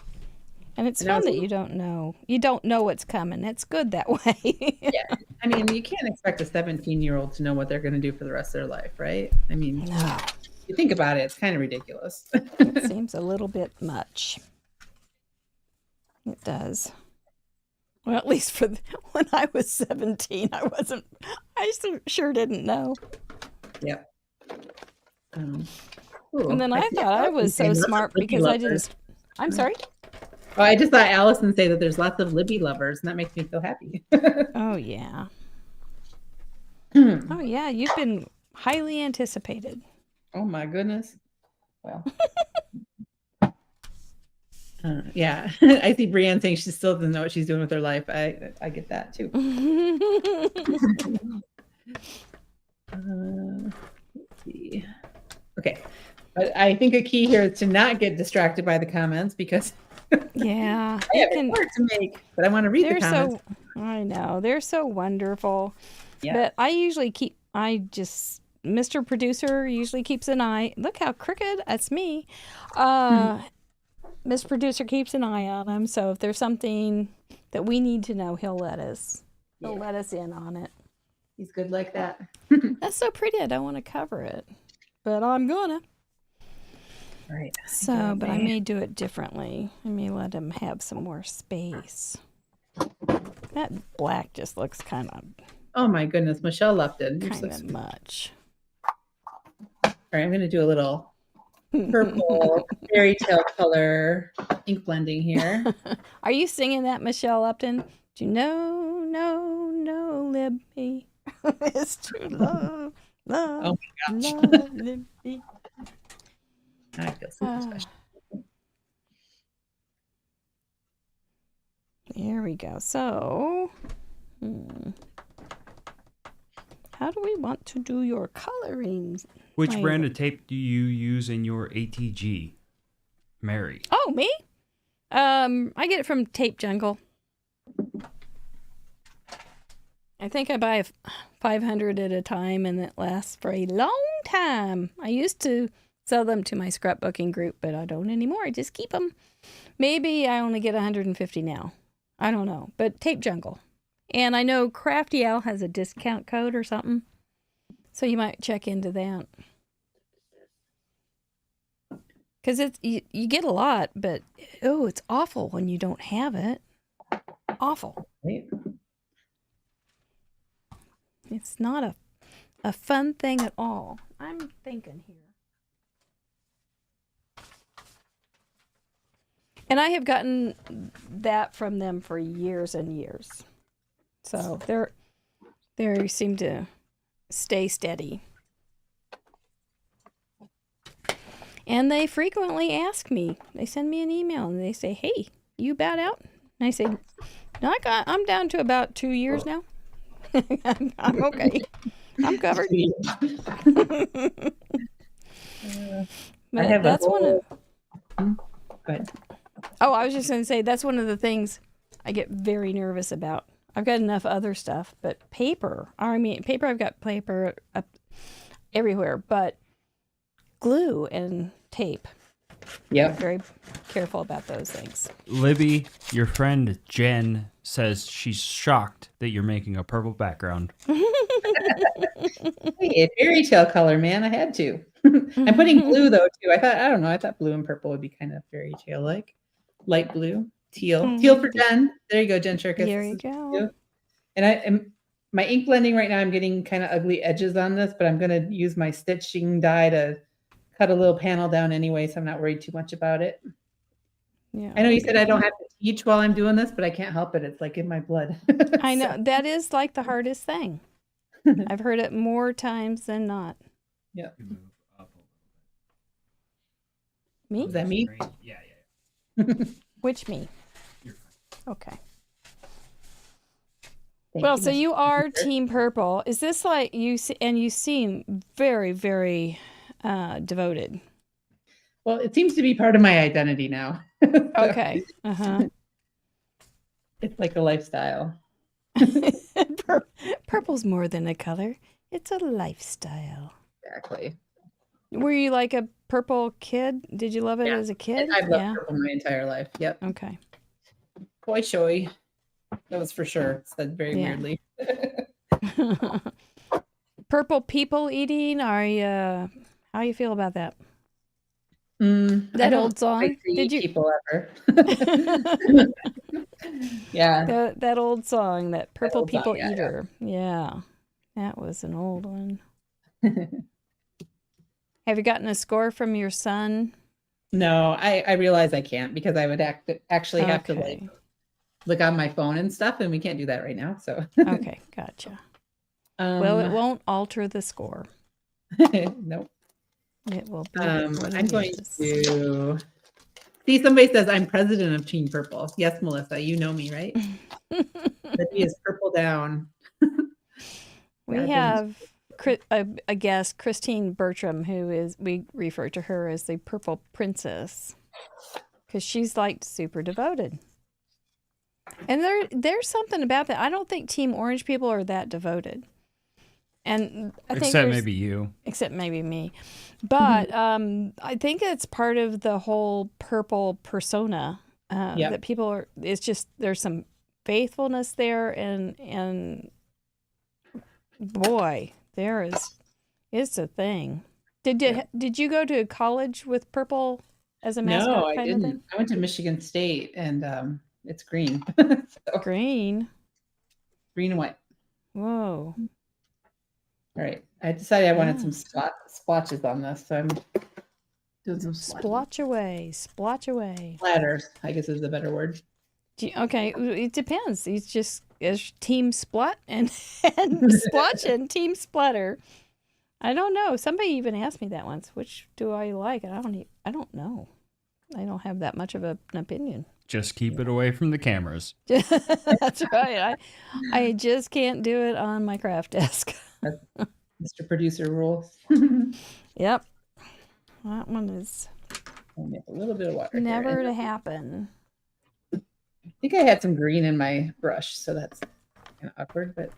And it's fun that you don't know. You don't know what's coming. It's good that way. Yeah. I mean, you can't expect a 17-year-old to know what they're going to do for the rest of their life, right? I mean, no. You think about it, it's kind of ridiculous. It seems a little bit much. It does. Well, at least when I was 17, I sure didn't know. Yep. And then I thought I was so smart because I didn't. I'm sorry? Oh, I just thought Allison say that there's lots of Libby lovers, and that makes me so happy. Oh, yeah. Oh, yeah. You've been highly anticipated. Oh my goodness. Well, yeah. I see Brienne saying she still doesn't know what she's doing with her life. I get that too. Let's see. Okay. But I think a key here is to not get distracted by the comments because Yeah. I have a work to make, but I want to read the comments. I know. They're so wonderful. Yeah. But Mr. Producer usually keeps an eye. Look how crooked. That's me. Mr. Producer keeps an eye on them. So if there's something that we need to know, he'll let us in on it. He's good like that. That's so pretty. I don't want to cover it, but I'm gonna. Right. So, but I may do it differently. I may let him have some more space. That black just looks kind of. Oh my goodness, Michelle Lupton. Kind of much. All right, I'm going to do a little purple fairy tale color ink blending here. Are you singing that, Michelle Upton? Do you know, Libby? It's true love, Oh my gosh. love, Libby. I feel super special. There we go. So, how do we want to do your coloring? Which brand of tape do you use in your ATG, Mary? Oh, me? I get it from Tape Jungle. I think I buy 500 at a time, and it lasts for a long time. I used to sell them to my scrapbooking group, but I don't anymore. I just keep them. Maybe I only get 150 now. I don't know, but Tape Jungle. And I know Crafty Owl has a discount code or something, so you might check into that. Because you get a lot, but it's awful when you don't have it. Awful. Right. It's not a fun thing at all. I'm thinking here. And I have gotten that from them for years and years. So they seem to stay steady. And they frequently ask me. They send me an email and they say, "Hey, you bowed out?" And I say, "No, I'm down to about 2 years now. I'm okay. I'm covered." But that's one of. Good. Oh, I was just going to say that's one of the things I get very nervous about. I've got enough other stuff, but paper. I've got paper up everywhere, but glue and tape. Yep. I'm very careful about those things. Libby, your friend Jen says she's shocked that you're making a purple background. Hey, fairy tale color, man. I had to. I'm putting blue though too. I thought blue and purple would be kind of fairy tale like. Light blue, teal. Teal for Jen. There you go, Jen Shirkus. There you go. And my ink blending right now, I'm getting kind of ugly edges on this, but I'm going to use my stitching die to cut a little panel down anyway, so I'm not worried too much about it. Yeah. I know you said I don't have to teach while I'm doing this, but I can't help it. It's like in my blood. I know. That is like the hardest thing. I've heard it more times than not. Yeah. Me? Is that me? Yeah. Which me? You're fine. Okay. Thank So you. you are Team Purple. Is this like you? And you seem very, very devoted. Well, it seems to be part of my identity now. Okay. It's like a lifestyle. Purple's more than a color. It's a lifestyle. Exactly. Were you like a purple kid? Did you love it as a kid? I've loved purple my entire life. Yep. Okay. Boy showy. That was for sure. Said very weirdly. Purple people eating. How you feel about that? That old song. Did you people ever? Yeah. That old song, that Purple old People song, Eater. Yeah. That was an old one. Have you gotten a score from your son? No, I realize I can't because I would actually have to like look on my phone and stuff, and we can't do that right now. So Okay, gotcha. Well, it won't alter the score. Nope. It will be. I'm going to see. Somebody says I'm president of Team Purple. Yes, Melissa, you know me, right? Libby is purple down. We have a guest, Christine Bertram, we refer to her as the Purple Princess because she's like super devoted. And there's something about that. I don't think Team Orange people are that devoted. And I think except maybe you. Except maybe me. But I think it's part of the whole purple persona that people are. It's just there's some faithfulness there, and boy, it's a thing. Did you go to college with purple as a mascot? No, I kind didn't. Of thing? I went to Michigan State, and it's green. So, green and white. Whoa. All right. I decided I wanted some splotches on this, so I'm doing some splotch away. Splatters, I guess is a better word. Okay, it depends. It's just Team Splat and splotch and Team Splatter. I don't know. Somebody even asked me that once. Which do I like? I don't know. I don't have that much of an opinion. Just keep it away from the cameras. That's right. I just can't do it on my craft desk. Mr. Producer rules. Yep. That one is a little bit of water. Never to happen. I think I had some green in my brush, so that's kind of awkward, but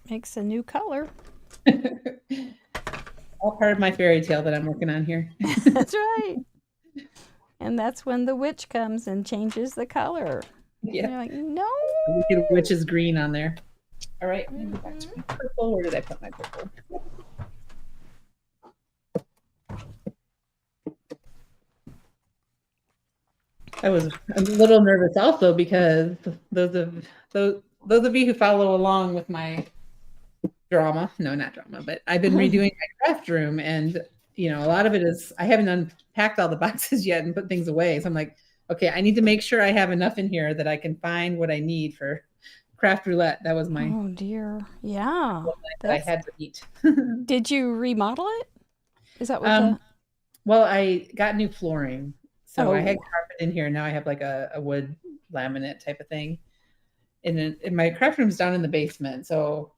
makes a new color. All part of my fairy tale that I'm working on here. That's right. And that's when the witch comes and changes the color. Yeah. You're like, no. We get a witch's green on there. All right. Let me go back to my purple. Where did I put my purple? I was a little nervous also because those of you who follow along with my drama, no, not drama, but I've been redoing my craft room, and a lot of it is I haven't unpacked all the boxes yet and put things away. So I'm like, okay, I need to make sure I have enough in here that I can find what I need for craft roulette. That was my oh dear, yeah, that I had to eat. Did you remodel it? Is that what? Well, I got new flooring, so I had carpet in here. Now I have like a wood laminate type of thing, and then my craft room's down in the basement. So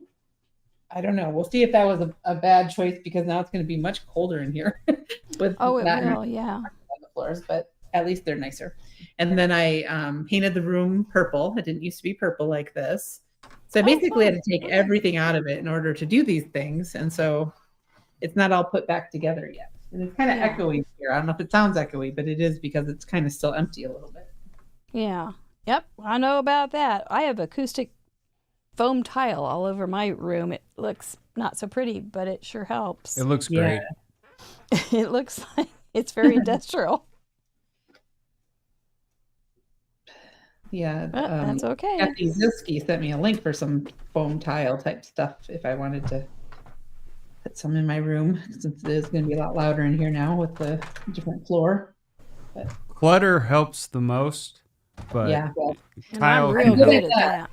I don't know. We'll see if that was a bad choice because now it's going to be much colder in here. With it will, yeah. On the floors, but at least they're nicer. And then I painted the room purple. It didn't used to be purple like this. So I basically had to take everything out of it in order to do these things. And so it's not all put back together yet. And it's kind of echoey here. I don't know if it sounds echoey, but it is because it's kind of still empty a little bit. Yeah. Yep. I know about that. I have acoustic foam tile all over my room. It looks not so pretty, but it sure helps. It looks great. It looks like it's very industrial. Yeah. That's okay. Kathy Ziski sent me a link for some foam tile type stuff if I wanted to put some in my room, since it is going to be a lot louder in here now with the different floor. But clutter helps the most, but tile I'm real good at that.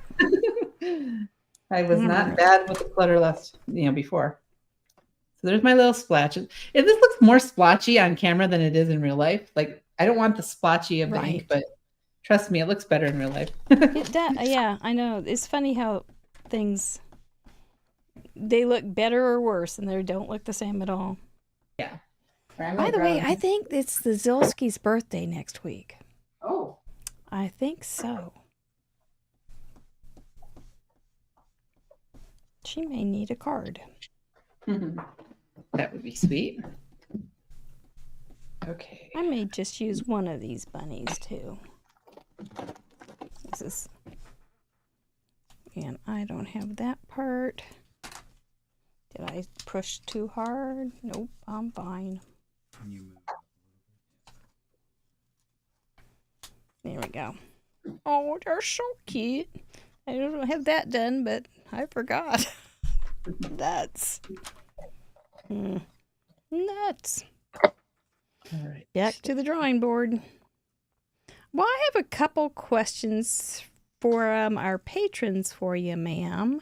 I was not bad with the clutter before. So there's my little splatches. If this looks more splotchy on camera than it is in real life, like I don't want the splotchy of the ink, but trust me, it looks better in real life. Yeah, I know. It's funny how things, they look better or worse, and they don't look the same at all. Yeah. By the way, I think it's the Zilski's birthday next week. Oh. I think so. She may need a card. That would be sweet. Okay. I may just use one of these bunnies too. And I don't have that part. Did I push too hard? Nope, I'm fine. There we go. Oh, they're so cute. I don't have that done, but I forgot. Nuts. Nuts. All right. Back to the drawing board. Well, I have a couple questions for our patrons for you, ma'am.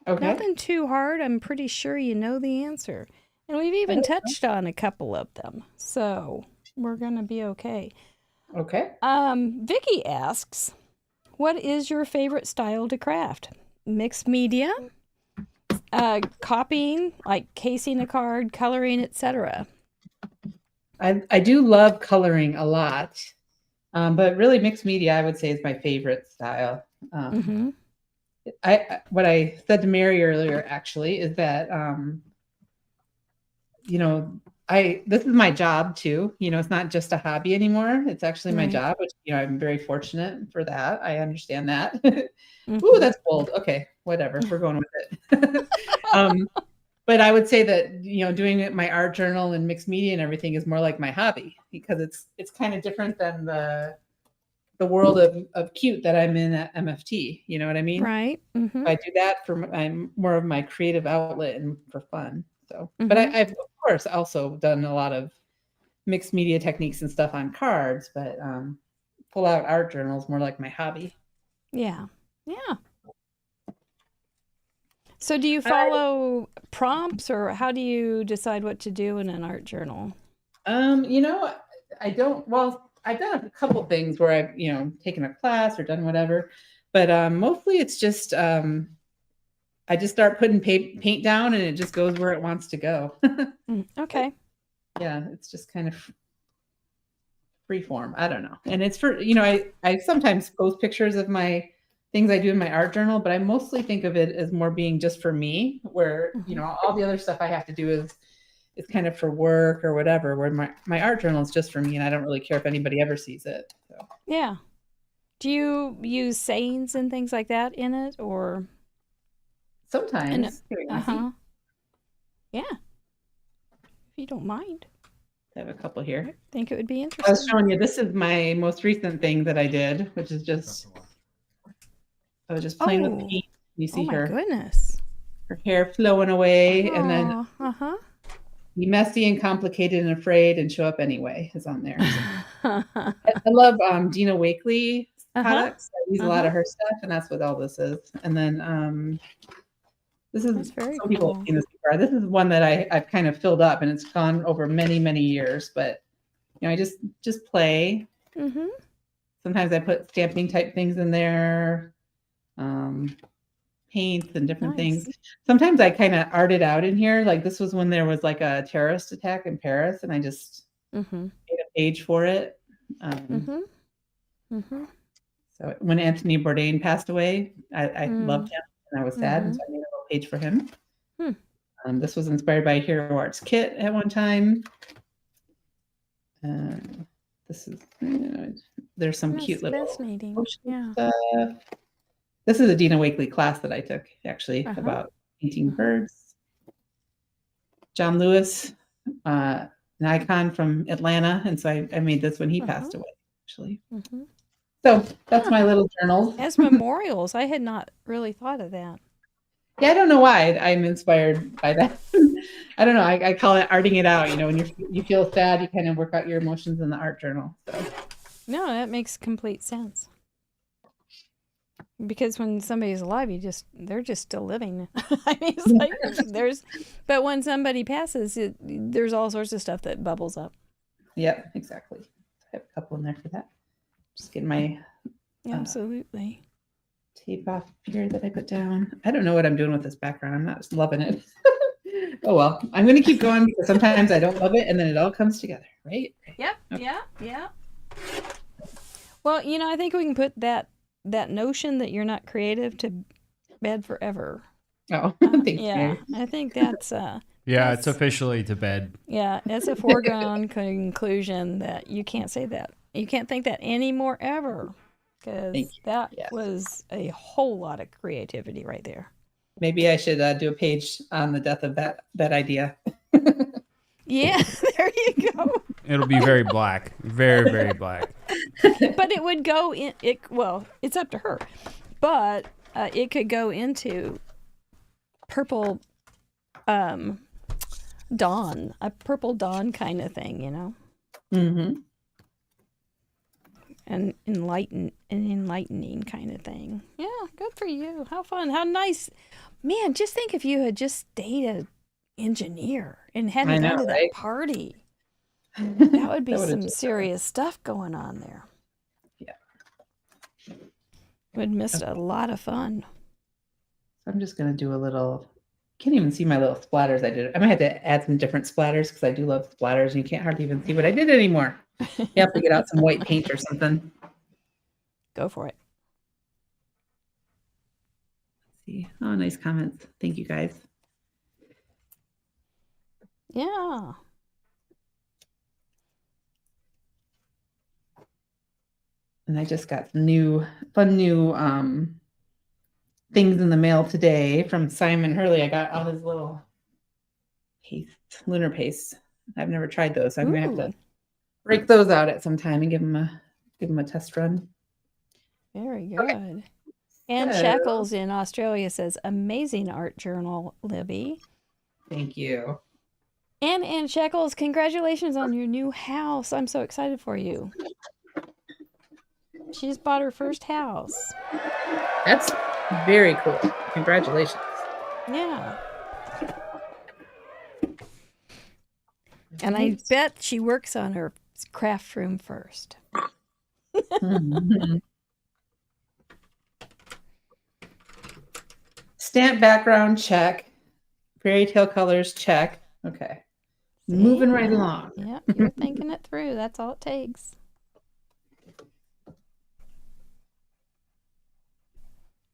Okay. Nothing too hard. I'm pretty sure you know the answer. And we've even touched on a couple of them. So we're going to be okay. Okay. Vicky asks, what is your favorite style to craft? Mixed media, copying, like casing a card, coloring, etc. I do love coloring a lot, but really mixed media, I would say, is my favorite style. What I said to Mary earlier actually is that this is my job too. It's not just a hobby anymore. It's actually my job, which I'm very fortunate for that. I understand that. Ooh, that's bold. Okay, whatever. We're going with it. But I would say that doing my art journal and mixed media and everything is more like my hobby, because it's kind of different than the world of cute that I'm in at MFT. You know what I mean? Right. Mm-hmm. I do that I'm more of my creative outlet and for fun. So, but I've of course also done a lot of mixed media techniques and stuff on cards, but pull out art journals more like my hobby. Yeah. Yeah. So do you follow prompts, or how do you decide what to do in an art journal? I don't. Well, I've done a couple things where I've taken a class or done whatever, but mostly it's just I just start putting paint down and it just goes where it wants to go. Okay. Yeah, it's just kind of free form. I don't know. And it's for, I sometimes post pictures of my things I do in my art journal, but I mostly think of it as more being just for me, where, all the other stuff I have to do is kind of for work or whatever, where my art journal is just for me and I don't really care if anybody ever sees it. So. Yeah. Do you use sayings and things like that in it, or? Sometimes. Yeah. If you don't mind. I have a couple here. I think it would be interesting. I was showing you, this is my most recent thing that I did, which is just, I was just playing with paint. You see her. Oh my goodness. Her hair flowing away, and then be messy and complicated and afraid and show up anyway is on there. So. I love Dina Wakely products. I use a lot of her stuff, and that's what all this is. And then this is, some people have seen this before. This is one that I've kind of filled up, and it's gone over many, many years. But I just play. Sometimes I put stamping type things in there, paints and different things. Sometimes I kind of art it out in here. Like this was when there was like a terrorist attack in Paris, and I just made a page for it. So when Anthony Bourdain passed away, I loved him and I was sad, and so I made a little page for him. This was inspired by Hero Arts Kit at one time. This is, there's some cute little fascinating. stuff. This is a Dina Wakely class that I took, actually, about painting birds. John Lewis, an icon from Atlanta, and so I made this when he passed away, actually. So that's my little journal. As memorials, I had not really thought of that. Yeah, I don't know why I'm inspired by that. I don't know. I call it arting it out. When you feel sad, you kind of work out your emotions in the art journal. So. No, that makes complete sense. Because when somebody's alive, they're just still living. I mean, it's like but when somebody passes, there's all sorts of stuff that bubbles up. Yep, exactly. I have a couple in there for that. Just getting my absolutely tape off here that I put down. I don't know what I'm doing with this background. I'm not loving it. Oh well, I'm going to keep going because sometimes I don't love it, and then it all comes together, right? Yep. Okay. Yeah. Well, I think we can put that notion that you're not creative to bed forever. Oh, thanks. Yeah, I think that's it's officially to bed. Yeah, it's a foregone conclusion that you can't say that. You can't think that anymore ever, because that was a whole lot of creativity right there. Maybe I should do a page on the death of that idea. Yeah, there you go. It'll be very black, very, very black. But it would go in. It's up to her, but it could go into purple dawn, a purple dawn kind of thing, and enlightening kind of thing. Yeah, good for you. How fun. How nice. Man, just think if you had just stayed an engineer and hadn't gone to that party. That would be some serious stuff going on there. Yeah. Would missed a lot of fun. I'm just going to do a little, can't even see my little splatters I did. I might have to add some different splatters because I do love splatters and you can't hardly even see what I did anymore. You have to get out some white paint or something. Go for it. Let's see. Oh, nice comments. Thank you guys. Yeah. And I just got some fun new things in the mail today from Simon Hurley. I got all his little lunar paste. I've never tried those, so I'm gonna have to break those out at some time and give them a test run. Very good. Okay. Ann Shackles in Australia says, amazing art journal, Libby. Thank you. And Ann Shackles, congratulations on your new house. I'm so excited for you. She's bought her first house. That's very cool. Congratulations. Yeah. And I bet she works on her craft room first. Mm-hmm. Stamp background, check. Fairy tale colors, check. Okay. Moving right along. Yeah, you're thinking it through. That's all it takes.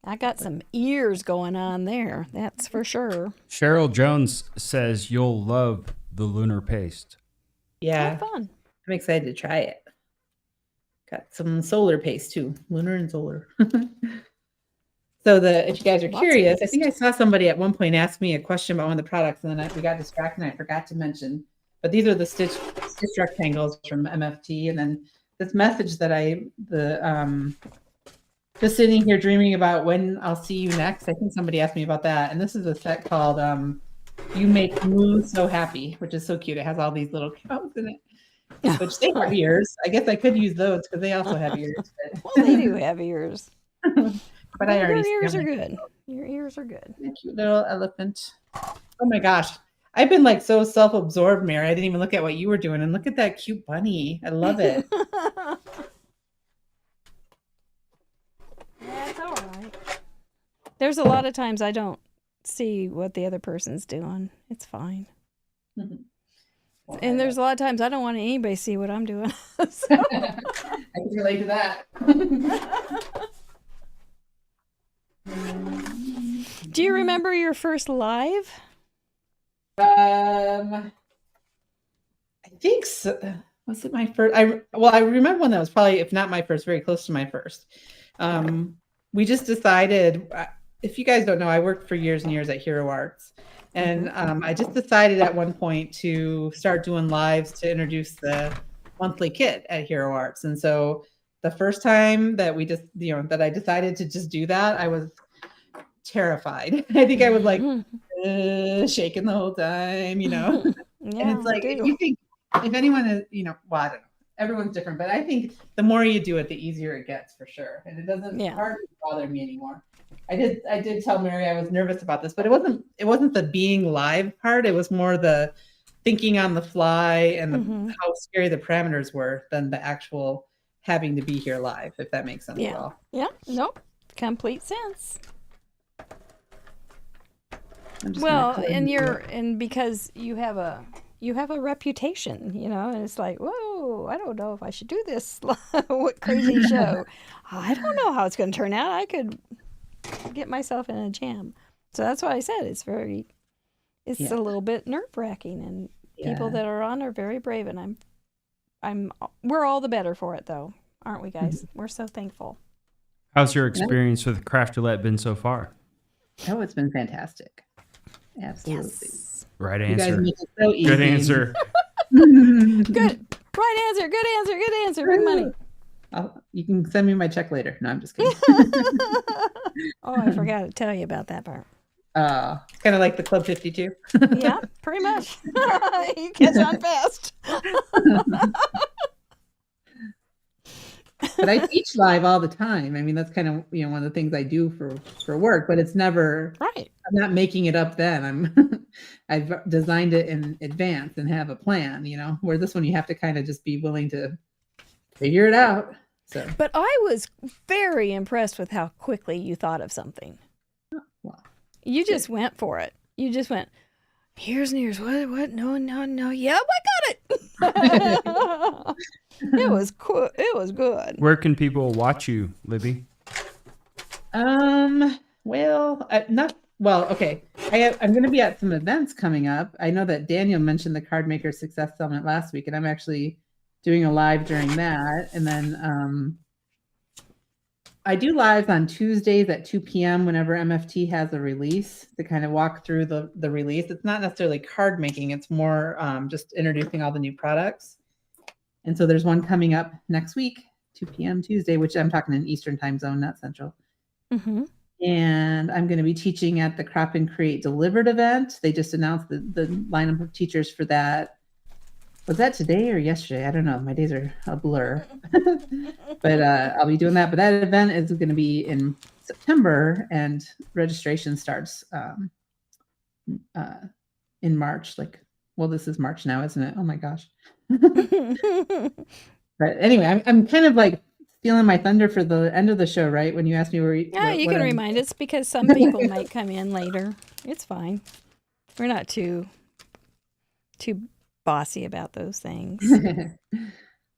I got some ears going on there. That's for sure. Cheryl Jones says you'll love the lunar paste. Yeah. Oh, fun. I'm excited to try it. Got some solar paste too. Lunar and solar. So if you guys are curious, I think I saw somebody at one point ask me a question about one of the products, and then we got distracted and I forgot to mention. But these are the stitch rectangles from MFT, and then this message that just sitting here dreaming about when I'll see you next. I think somebody asked me about that, and this is a set called "You Make Moo So Happy," which is so cute. It has all these little cows in it, which they have ears. I guess I could use those because they also have ears. Well, they do have ears. But I already your ears are good. Your ears are good. Cute little elephant. Oh my gosh. I've been like so self-absorbed, Mary. I didn't even look at what you were doing. And look at that cute bunny. I love it. That's all right. There's a lot of times I don't see what the other person's doing. It's fine. And there's a lot of times I don't want anybody to see what I'm doing. So. I can relate to that. Do you remember your first live? I think so. Was it my first? I remember one that was probably, if not my first, very close to my first. We just decided, if you guys don't know, I worked for years and years at Hero Arts. And I just decided at one point to start doing lives to introduce the monthly kit at Hero Arts. And so the first time that we just, that I decided to just do that, I was terrified. I think I was like shaking the whole time, Yeah, and it's like, if you think, if anyone is, well, I don't know, everyone's different, but I think the more you do it, the easier it gets for sure. And it doesn't hardly bother me anymore. I did tell Mary I was nervous about this, but it wasn't the being live part. It was more the thinking on the fly and how scary the parameters were than the actual having to be here live, if that makes sense at all. Yeah, nope. Complete sense. Well, and because you have a reputation, and it's like, whoa, I don't know if I should do this what crazy show. I don't know how it's going to turn out. I could get myself in a jam. So that's why I said it's a little bit nerve-wracking, and people that are on are very brave, and we're all the better for it, though, aren't we, guys? We're so thankful. How's your experience with Craft Roulette been so far? Oh, it's been fantastic. Absolutely. Yes. Right answer. You guys make it so easy. Good answer. Good. Right answer. Good answer. Good answer. Big money. You can send me my check later. No, I'm just kidding. Oh, I forgot to tell you about that part. Kind of like the Club 52. Yeah, pretty much. You catch on fast. But I teach live all the time. I mean, that's kind of, one of the things I do for work, but it's never Right. I'm not making it up then. I've designed it in advance and have a plan, where this one you have to kind of just be willing to figure it out. So, But I was very impressed with how quickly you thought of something. well, You just went for it. You just went, here's and here's. What? No. Yep, I got it. It was cool. It was good. Where can people watch you, Libby? Okay. I'm going to be at some events coming up. I know that Daniel mentioned the Card Maker Success Summit last week, and I'm actually doing a live during that. And then I do lives on Tuesdays at 2 p.m. whenever MFT has a release to kind of walk through the release. It's not necessarily card making. It's more just introducing all the new products. And so there's one coming up next week, 2 p.m. Tuesday, which I'm talking in Eastern time zone, not Central. Mm-hmm. And I'm going to be teaching at the Crop and Create Delivered event. They just announced the lineup of teachers for that. Was that today or yesterday? I don't know. My days are a blur. But I'll be doing that. But that event is going to be in September, and registration starts in March. This is March now, isn't it? Oh my gosh. But anyway, I'm kind of like stealing my thunder for the end of the show, right? When you asked me you can remind us because some people might come in later. It's fine. We're not too bossy about those things.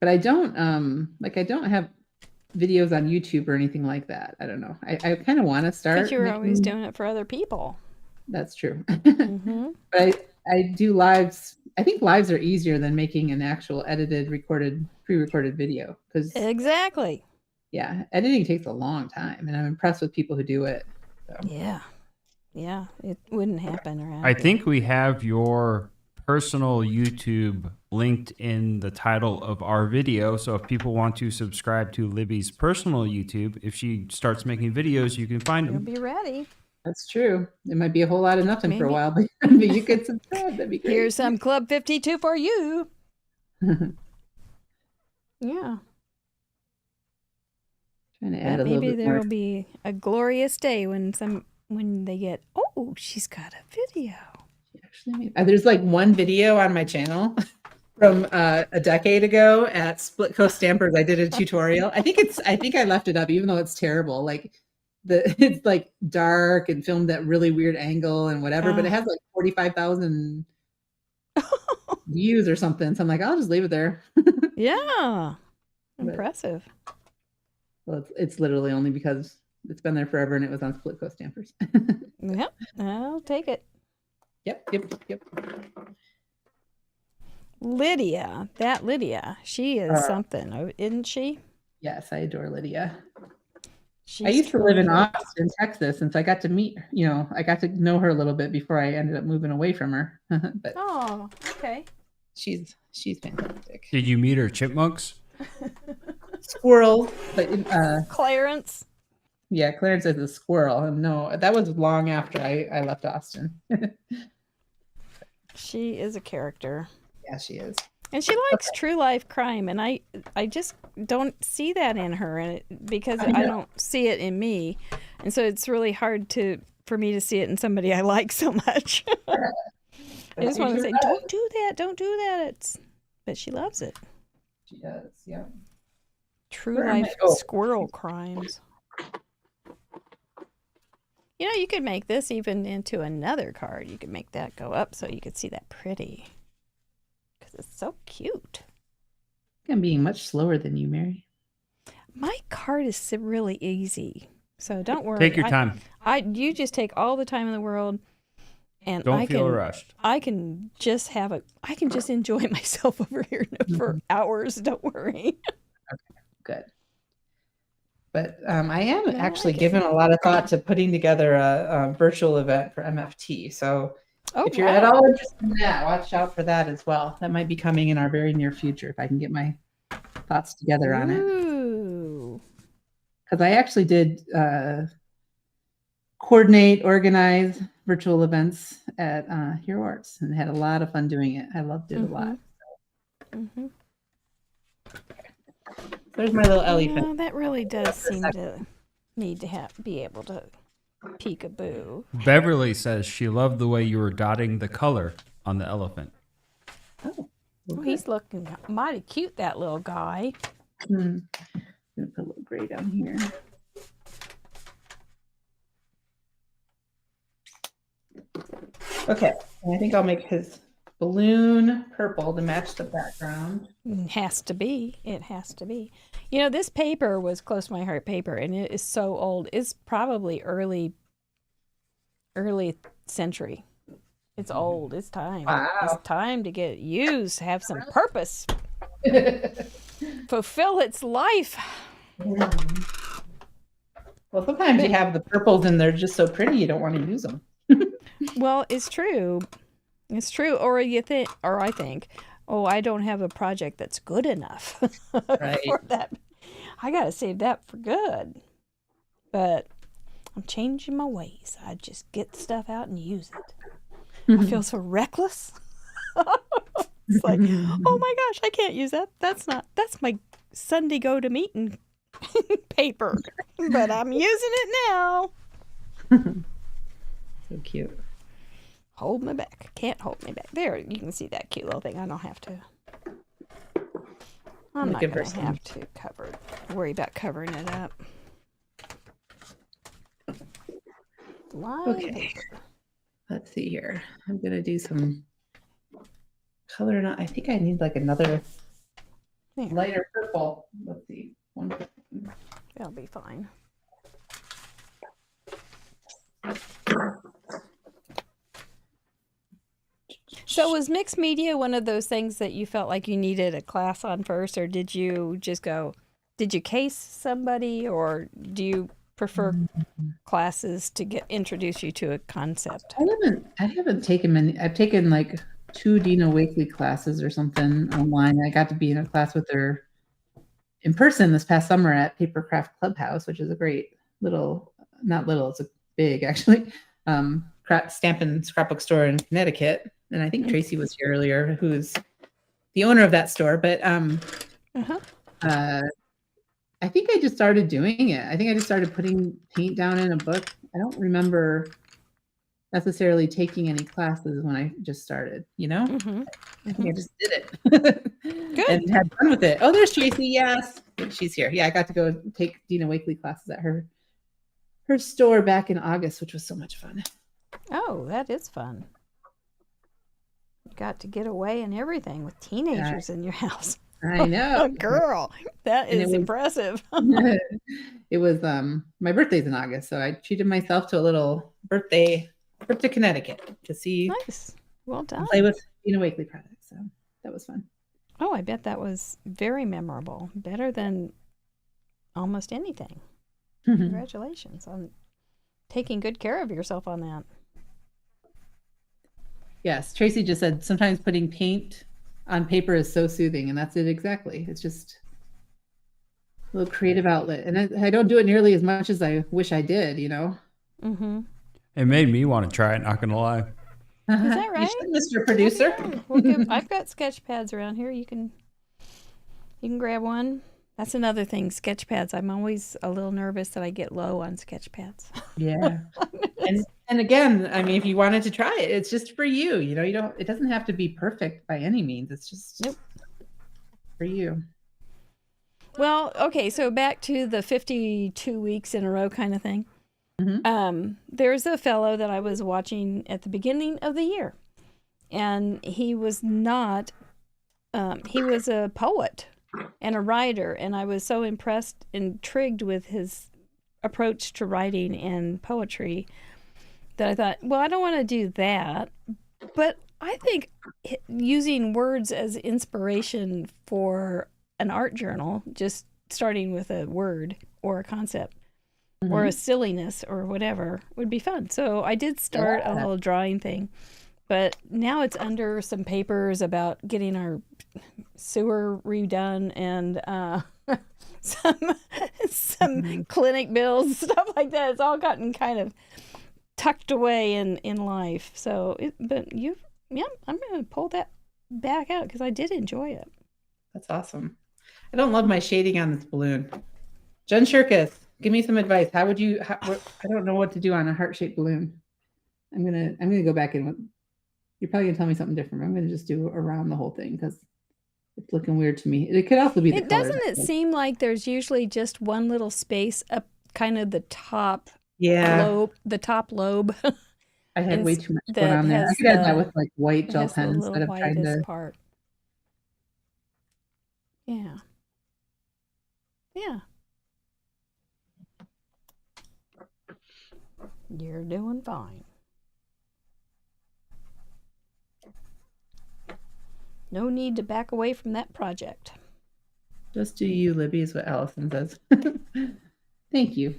But I don't have videos on YouTube or anything like that. I don't know. I kind of want to start. Because you're always doing it for other people. That's true. Mm-hmm. But I do lives. I think lives are easier than making an actual edited, pre-recorded video. Exactly. Yeah, editing takes a long time, and I'm impressed with people who do it. So. Yeah, it wouldn't happen around. I think we have your personal YouTube linked in the title of our video. So if people want to subscribe to Libby's personal YouTube, if she starts making videos, you can find them. You'll be ready. That's true. It might be a whole lot of nothing for a while, but you could subscribe. That'd be great. Here's some Club 52 for you. Yeah. Trying to add maybe there will be a glorious day when they get, oh, she's got a video. Actually, there's one video on my channel from a decade ago at Split Coast Stampers. I did a tutorial. I think I left it up, even though it's terrible. It's dark and filmed at really weird angle and whatever, but it has 45,000 views or something. So I'm like, I'll just leave it there. Yeah. Impressive. Well, it's literally only because it's been there forever and it was on Split Coast Stampers. Yep. I'll take it. Yep. Lydia, she is something, isn't she? Yes, I adore Lydia. I used to live in Austin, Texas, and so I got to meet her, I got to know her a little bit before I ended up moving away from her. But oh, okay. She's fantastic. Did you meet her chipmunks? Squirrel, but Clarence. Yeah, Clarence is a squirrel. And no, that was long after I left Austin. She is a character. Yeah, she is. And she likes true life crime, and I just don't see that in her, and because I don't see it in me, and so it's really hard for me to see it in somebody I like so much. I just want to say, don't do that. But she loves it. She does, yeah. True life squirrel crimes. You could make this even into another card. You could make that go up so you could see that pretty. It's so cute. I'm being much slower than you, Mary. My card is really easy, so don't worry. Take your time. You just take all the time in the world, and don't feel rushed. I can just I can just enjoy myself over here for hours. Don't worry. Okay, good. But I am actually giving a lot of thought to putting together a virtual event for MFT. So. If you're at all interested in that, watch out for that as well. That might be coming in our very near future if I can get my thoughts together on it. Because I actually did organize virtual events at Hero Arts and had a lot of fun doing it. I loved it a lot. There's my little elephant. Well, that really does seem to need to be able to peekaboo. Beverly says she loved the way you were dotting the color on the elephant. Oh, Well, he's looking mighty cute, that little guy. I'm gonna put a little gray down here. Okay, and I think I'll make his balloon purple to match the background. It has to be. It has to be. You know, this paper was close to my heart paper, and it is so old. It's probably early century. It's old. It's time. Wow. It's time to get used, have some purpose, fulfill its life. Well, sometimes you have the purples and they're just so pretty you don't want to use them. Well, it's true. It's true. Or I think, oh, I don't have a project that's good enough Right. for that. I got to save that for good. But I'm changing my ways. I just get stuff out and use it. I feel so reckless. It's like, oh my gosh, I can't use that. That's my Sunday go to meeting paper. But I'm using it now. So cute. Hold me back. Can't hold me back. There, you can see that cute little thing. I don't have to. I'm not going to have to worry about covering it up. Okay. Let's see here. I'm going to do some color. I think I need like another lighter purple. Let's see. That'll be fine. So was mixed media one of those things that you felt like you needed a class on first, or did you case somebody, or do you prefer classes to introduce you to a concept? I haven't taken many. I've taken like 2 Dina Wakely classes or something online. I got to be in a class with her in person this past summer at Papercraft Clubhouse, which is a great it's a big actually, stamp and scrapbook store in Connecticut. And I think Tracy was here earlier, who's the owner of that store. But I think I just started doing it. I think I just started putting paint down in a book. I don't remember necessarily taking any classes when I just started, I think I just did it. Good. And had fun with it. Oh, there's Tracy. Yes. She's here. Yeah, I got to go take Dina Wakely classes at her store back in August, which was so much fun. Oh, that is fun. You got to get away and everything with teenagers in your house. I know. Oh, girl, that is impressive. It was my birthday's in August, so I treated myself to a little birthday trip to Connecticut to see. Nice. Well done. Play with Dina Wakely products, so that was fun. Oh, I bet that was very memorable. Better than almost anything. Congratulations on taking good care of yourself on that. Yes, Tracy just said sometimes putting paint on paper is so soothing, and that's it exactly. It's just a little creative outlet, and I don't do it nearly as much as I wish I did. Mm-hmm. It made me want to try it. Not gonna lie. Is that right, Mr. Producer? Yeah. Well, I've got sketch pads around here. You can grab one. That's another thing. Sketch pads. I'm always a little nervous that I get low on sketch pads. Yeah. And again, I mean, if you wanted to try it, it's just for you. It doesn't have to be perfect by any means. It's just for you. Well, okay, so back to the 52 weeks in a row kind of thing. Mm-hmm. There's a fellow that I was watching at the beginning of the year, and he was not, he was a poet and a writer, and I was so intrigued with his approach to writing and poetry that I thought, well, I don't want to do that, but I think using words as inspiration for an art journal, just starting with a word or a concept or a silliness or whatever, would be fun. So I did start a little drawing thing, but now it's under some papers about getting our sewer redone and some clinic bills, stuff like that. It's all gotten kind of tucked away in life. So, I'm going to pull that back out because I did enjoy it. That's awesome. I don't love my shading on this balloon. Jen Shirkus, give me some advice. How would you? I don't know what to do on a heart-shaped balloon. I'm gonna go back in with. You're probably gonna tell me something different. I'm gonna just do around the whole thing because it's looking weird to me. It could also be the color. Doesn't it seem like there's usually just one little space up, kind of the top. Yeah. Lobe, the top lobe. I had way too much going on there. I could add that with like white gel pen instead of trying to. Part. Yeah. Yeah. You're doing fine. No need to back away from that project. Just do you, Libby, is what Allison says. Thank you.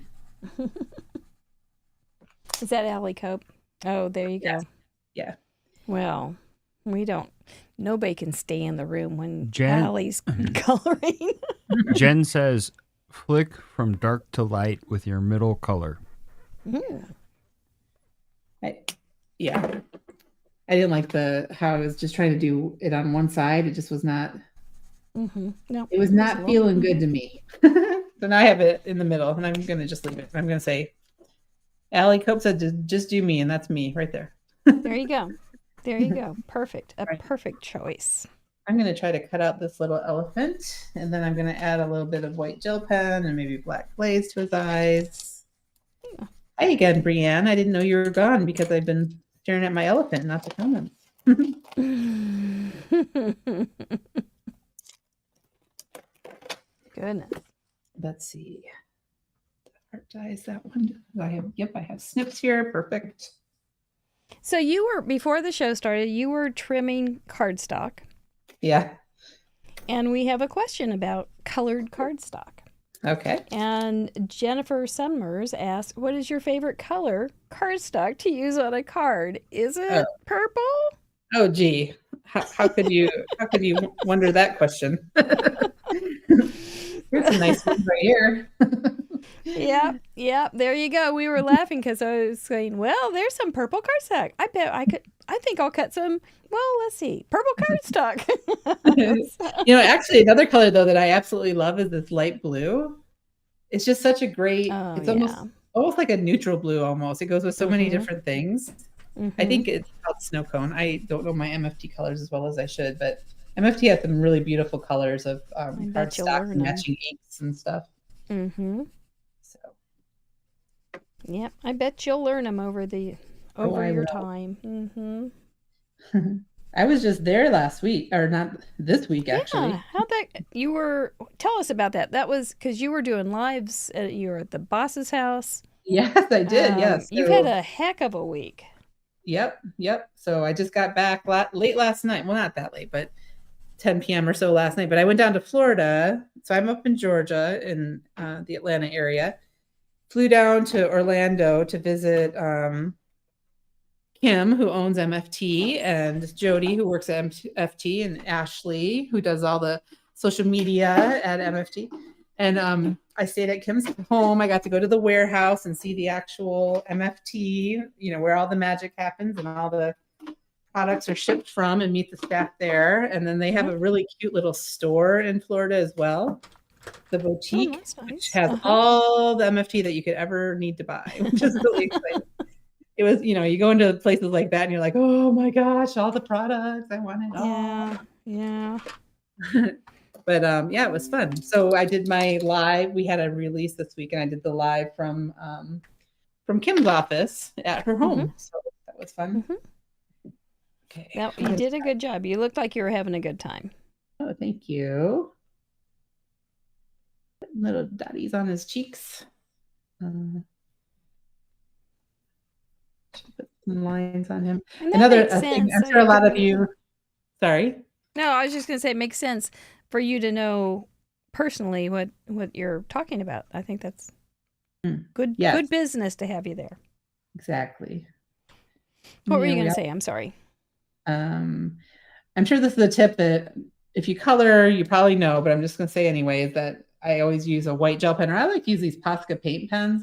Is that Allie Cope? Oh, there you go. Yeah. Well, nobody can stay in the room when Allie's coloring. Jen says, flick from dark to light with your middle color. I didn't like how I was just trying to do it on one side. It just was not. No, it was not feeling good to me. So now I have it in the middle, and I'm going to just leave it. I'm going to say, Allie Cope said, just do me, and that's me right there. There you go. There you go. Perfect. Perfect choice. I'm going to try to cut out this little elephant, and then I'm going to add a little bit of white gel pen and maybe black glaze to his eyes. Yeah. Hi again, Brianne. I didn't know you were gone because I've been staring at my elephant, not the comments. Goodness. Let's see. Heart dye is that one. I have snips here. Perfect. So before the show started, you were trimming cardstock. Yeah. And we have a question about colored cardstock. Okay. And Jennifer Summers asked, what is your favorite color cardstock to use on a card? Is it purple? Oh, gee. How could you wonder that question? Here's a nice one right here. Yep. There you go. We were laughing because I was saying, well, there's some purple cardstock. I think I'll cut some. Well, let's see. Purple cardstock. Actually, another color, though, that I absolutely love is this light blue. It's just such a great, it's almost like a neutral blue almost. It goes with so many different things. I think it's called snow cone. I don't know my MFT colors as well as I should, but MFT has some really beautiful colors of cardstock and matching inks and stuff. So. Yep, I bet you'll learn them over your time. I was just there last week, or not this week, actually. Tell us about that. That was because you were doing lives. You were at the boss's house. Yes, I did. Yes. You've had a heck of a week. Yep. So I just got back late last night. Well, not that late, but 10 p.m. or so last night. But I went down to Florida. So I'm up in Georgia in the Atlanta area. Flew down to Orlando to visit Kim, who owns MFT, and Jody, who works at MFT, and Ashley, who does all the social media at MFT. And I stayed at Kim's home. I got to go to the warehouse and see the actual MFT, where all the magic happens and all the products are shipped from, and meet the staff there. And then they have a really cute little store in Florida as well. The boutique, that's nice. Which has all the MFT that you could ever need to buy, which is really exciting. It was, you go into places like that and you're like, oh my gosh, all the products, I want it all. Yeah. But it was fun. So I did my live. We had a release this week, and I did the live from Kim's office at her home. So that was fun. Okay. Well, you did a good job. You looked like you were having a good time. Oh, thank you. Little dotties on his cheeks. Put some lines on him. Another thing, I'm sure a lot of you. Sorry. No, I was just going to say it makes sense for you to know personally what you're talking about. I think that's good business to have you there. Exactly. What were you going to say? I'm sorry. I'm sure this is a tip that if you color, you probably know, but I'm just going to say anyway, is that I always use a white gel pen, or I like to use these Posca paint pens.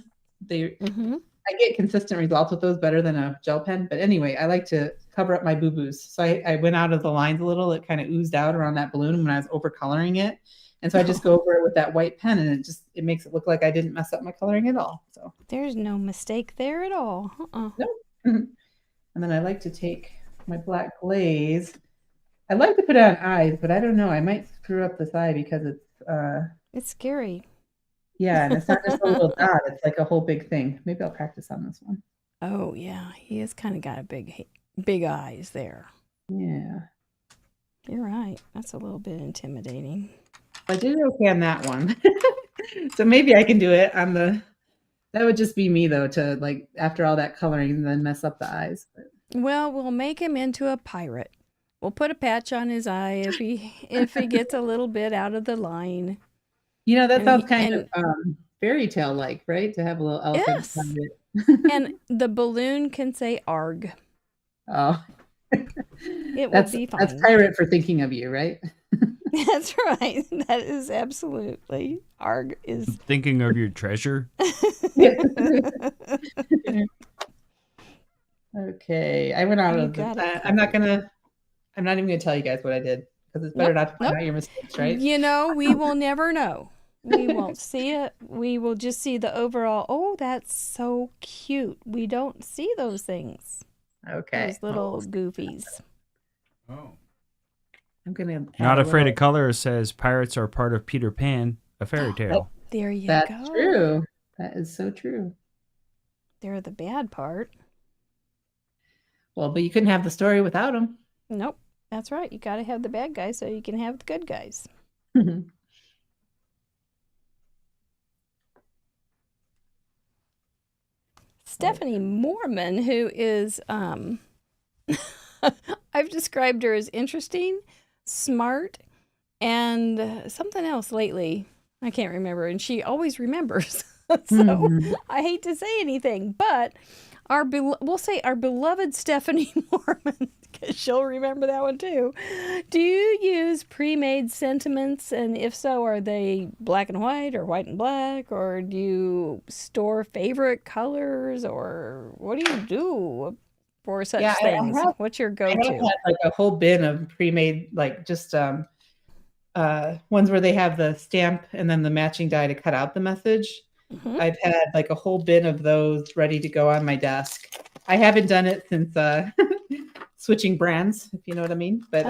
I get consistent results with those better than a gel pen. But anyway, I like to cover up my boo-boos. So I went out of the lines a little. It kind of oozed out around that balloon when I was over coloring it. And so I just go over it with that white pen, and it makes it look like I didn't mess up my coloring at all. So there's no mistake there at all. Nope. And then I like to take my black glaze. I like to put it on eyes, but I don't know. I might screw up this eye because it's scary. Yeah, and it's not just a little dot. It's like a whole big thing. Maybe I'll practice on this one. Oh, yeah. He has kind of got a big eyes there. Yeah. You're right. That's a little bit intimidating. I did okay on that one. So maybe I can do it on that would just be me, though, to, like, after all that coloring and then mess up the eyes. But. Well, we'll make him into a pirate. We'll put a patch on his eye if he gets a little bit out of the line. You know, that sounds kind of fairy tale like, right? To have a little elephant. Yes. And the balloon can say "arg." Oh, it will be fine. That's pirate for thinking of you, right? That's right. That is absolutely "arg" is thinking of your treasure. Okay, I went out of the. I'm not even gonna tell you guys what I did because it's better not to point out your mistakes, right? You know, we will never know. We won't see it. We will just see the overall. Oh, that's so cute. We don't see those things. Okay. Those little goofies. Oh. I'm gonna. Not Afraid of Color says pirates are part of Peter Pan, a fairy tale. There you go. That's true. That is so true. They're the bad part. Well, but you couldn't have the story without them. Nope. That's right. You got to have the bad guys so you can have the good guys. Stephanie Mormon, who is, I've described her as interesting, smart, and something else lately. I can't remember, and she always remembers. So I hate to say anything, but we'll say our beloved Stephanie Mormon, because she'll remember that one too. Do you use pre-made sentiments? And if so, are they black and white or white and black? Or do you store favorite colors? Or what do you do for such things? What's your go-to? I have like a whole bin of pre-made, like just ones where they have the stamp and then the matching die to cut out the message. I've had like a whole bin of those ready to go on my desk. I haven't done it since switching brands, if you know what I mean. But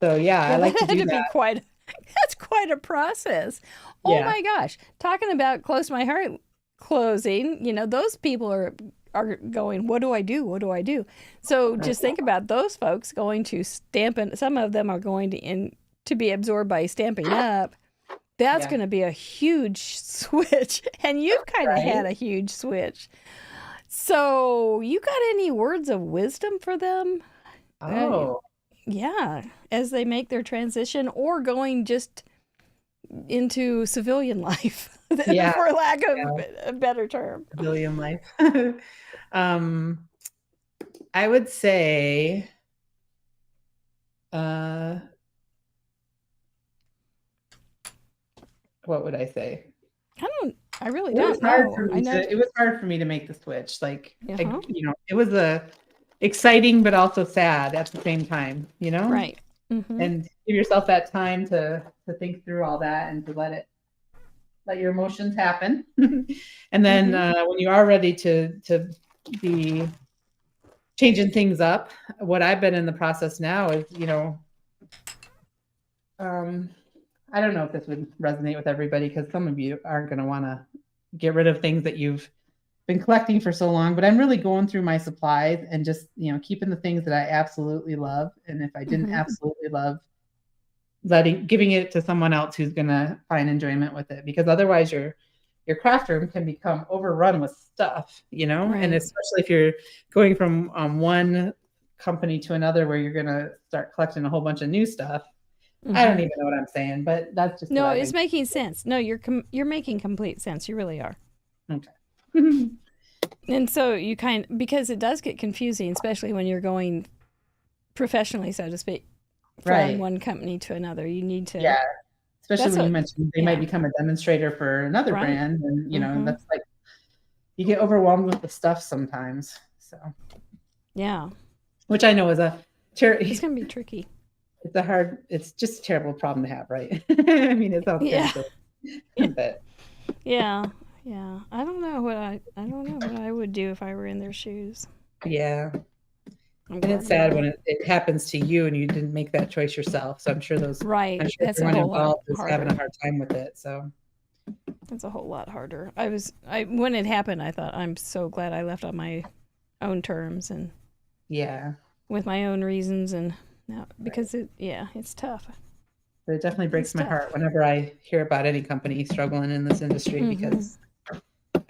so yeah, I like to do that. That's quite a process. Oh my gosh. Talking about Close My Heart closing, you know, those people are going, what do I do? What do I do? So just think about those folks going to Stampin'. Some of them are going to be absorbed by Stampin' Up. That's going to be a huge switch. And you've kind of had a huge switch. So you got any words of wisdom for them? Yeah, as they make their transition or going just into civilian life, for lack of a better term. Civilian life. I would say what would I say? I really don't know. It was hard for me to make the switch. Like, it was exciting, but also sad at the same time, you know? Right. And give yourself that time to think through all that and to let your emotions happen. And then when you are ready to be changing things up, what I've been in the process now is, I don't know if this would resonate with everybody because some of you aren't going to want to get rid of things that you've been collecting for so long, but I'm really going through my supplies and just, keeping the things that I absolutely love. And if I didn't absolutely love, giving it to someone else who's going to find enjoyment with it, because otherwise your craft room can become overrun with stuff, Right. And especially if you're going from one company to another where you're going to start collecting a whole bunch of new stuff. I don't even know what I'm saying, but that's just it's making sense. No, you're making complete sense. You really are. Okay. And so because it does get confusing, especially when you're going professionally, so to speak, from one company to another. You need to. Yeah. Especially when you mentioned they might become a demonstrator for another brand. And, that's like, you get overwhelmed with the stuff sometimes. So Yeah. which I know is It's going to be tricky. it's just a terrible problem to have, right? I mean, it sounds Yeah. kind of but Yeah. Yeah. I don't know what I would do if I were in their shoes. yeah. I'm And it's glad sad when it happens to you and you didn't make that choice yourself. So I'm sure Right. That's a everyone whole lot involved is having a harder. hard time with it. So It's a whole lot harder. When it happened, I thought, I'm so glad I left on my own terms and yeah, with my own reasons, and now because it's tough. but it definitely breaks It's my tough. heart whenever I hear about any company struggling in this industry because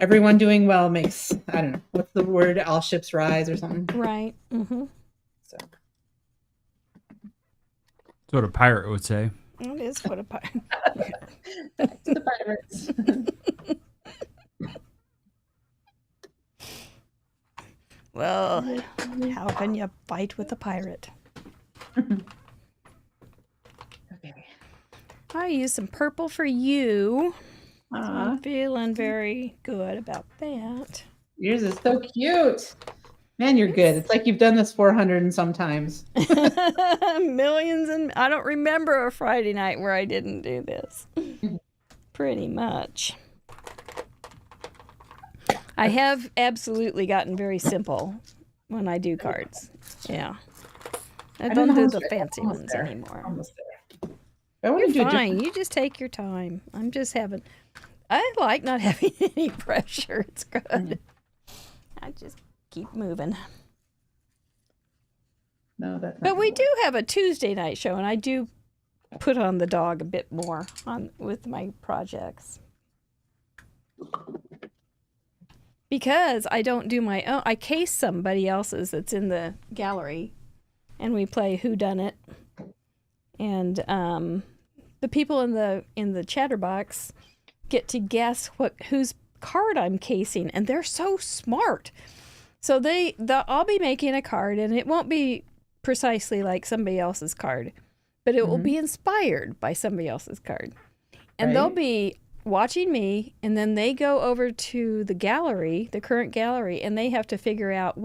everyone doing well makes, I don't know, what's the word? All ships rise or something. Right. Mm-hmm. So That's what a pirate would say. It is what a pirate. back to the pirates. Well, how can you fight with a pirate? Okay. I used some purple for you. So Aw, I'm feeling very good about that. yours is so cute. Man, you're good. It's like you've done this 400 and sometimes. Millions, and I don't remember a Friday night where I didn't do this. Pretty much. I have absolutely gotten very simple when I do cards. Yeah. I don't do the fancy ones anymore. Almost there. I want You're to do fine. You just take your time. I like not having any pressure. It's good. I just keep moving. No, that's not But we gonna do have a Tuesday night show, and I do put on the dog a bit more with my projects. Because I don't do my own. I case somebody else's that's in the gallery, and we play Who Done It. And the people in the chatterbox get to guess whose card I'm casing, and they're so smart. So I'll be making a card, and it won't be precisely like somebody else's card, but it will be inspired by somebody else's card. And they'll be watching me, and then they go over to the gallery, the current gallery, and they have to figure out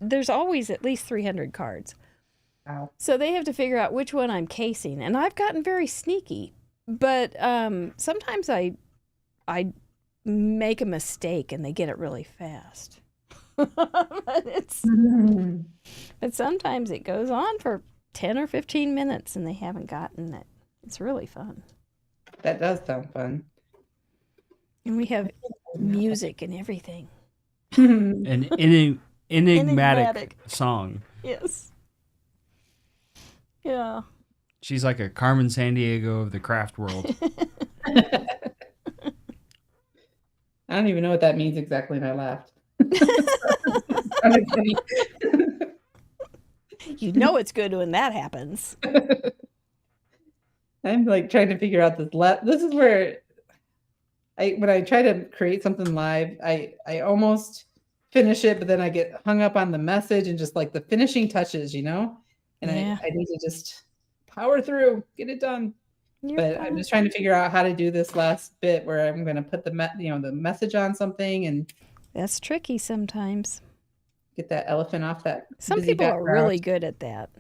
there's always at least 300 cards. Wow. So they have to figure out which one I'm casing. And I've gotten very sneaky, but sometimes I make a mistake and they get it really fast. but sometimes it goes on for 10 or 15 minutes and they haven't gotten it. It's really fun. That does sound fun. And we have music and everything. An enigmatic song. Yes. Yeah. She's like a Carmen Sandiego of the craft world. I don't even know what that means exactly, and I laughed. You know it's good when that happens. I'm like trying to figure out this. This is where when I try to create something live, I almost finish it, but then I get hung up on the message and just like the finishing touches, And I need to just power through, get it done. I'm just trying to figure out how to do this last bit where I'm going to put the message on something, and that's tricky sometimes. Get that elephant off that. Some people are really good at that.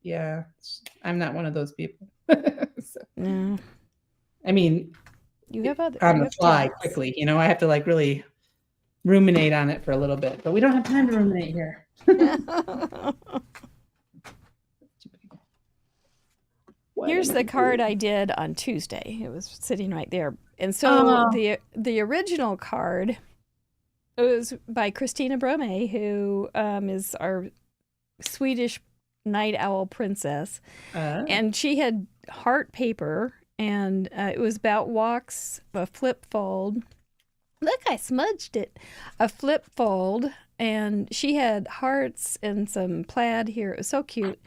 Yeah, I'm not one of those people. No. I mean, you have other on the fly quickly. I have to like really ruminate on it for a little bit, but we don't have time to ruminate here. Here's the card I did on Tuesday. It was sitting right there. And so the original card, it was by Christina Brome, who is our Swedish night owl princess. And she had heart paper, and it was about walks, a flip fold. Look, I smudged it. A flip fold, and she had hearts and some plaid here. It was so cute.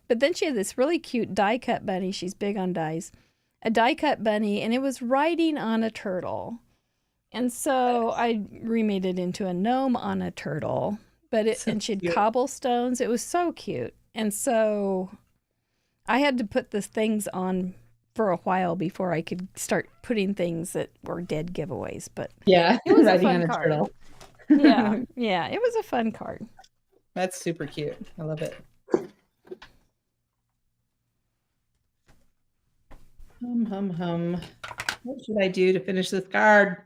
But then she had this really cute die-cut bunny. She's big on dies. A die-cut bunny, and it was riding on a turtle. And so I remade it into a gnome on a turtle. And she had cobblestones. It was so cute. And so I had to put the things on for a while before I could start putting things that were dead giveaways. But yeah, it was a riding fun on a card. turtle. Yeah, yeah, it was a fun card. That's super cute. I love it. Hum. What should I do to finish this card?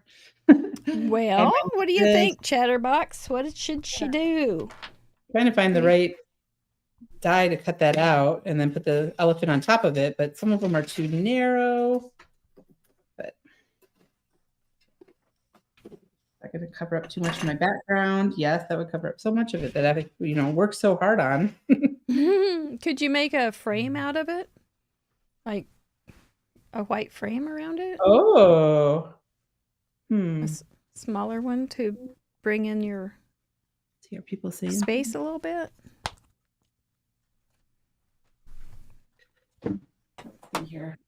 Well, what do you think, Chatterbox? What should she do? Trying to find the right die to cut that out and then put the elephant on top of it, but some of them are too narrow. But I'm going to cover up too much of my background. Yes, that would cover up so much of it that I've worked so hard on. Could you make a frame out of it? Like a white frame around it? Oh. A smaller one to bring in your people space a little bit? Here.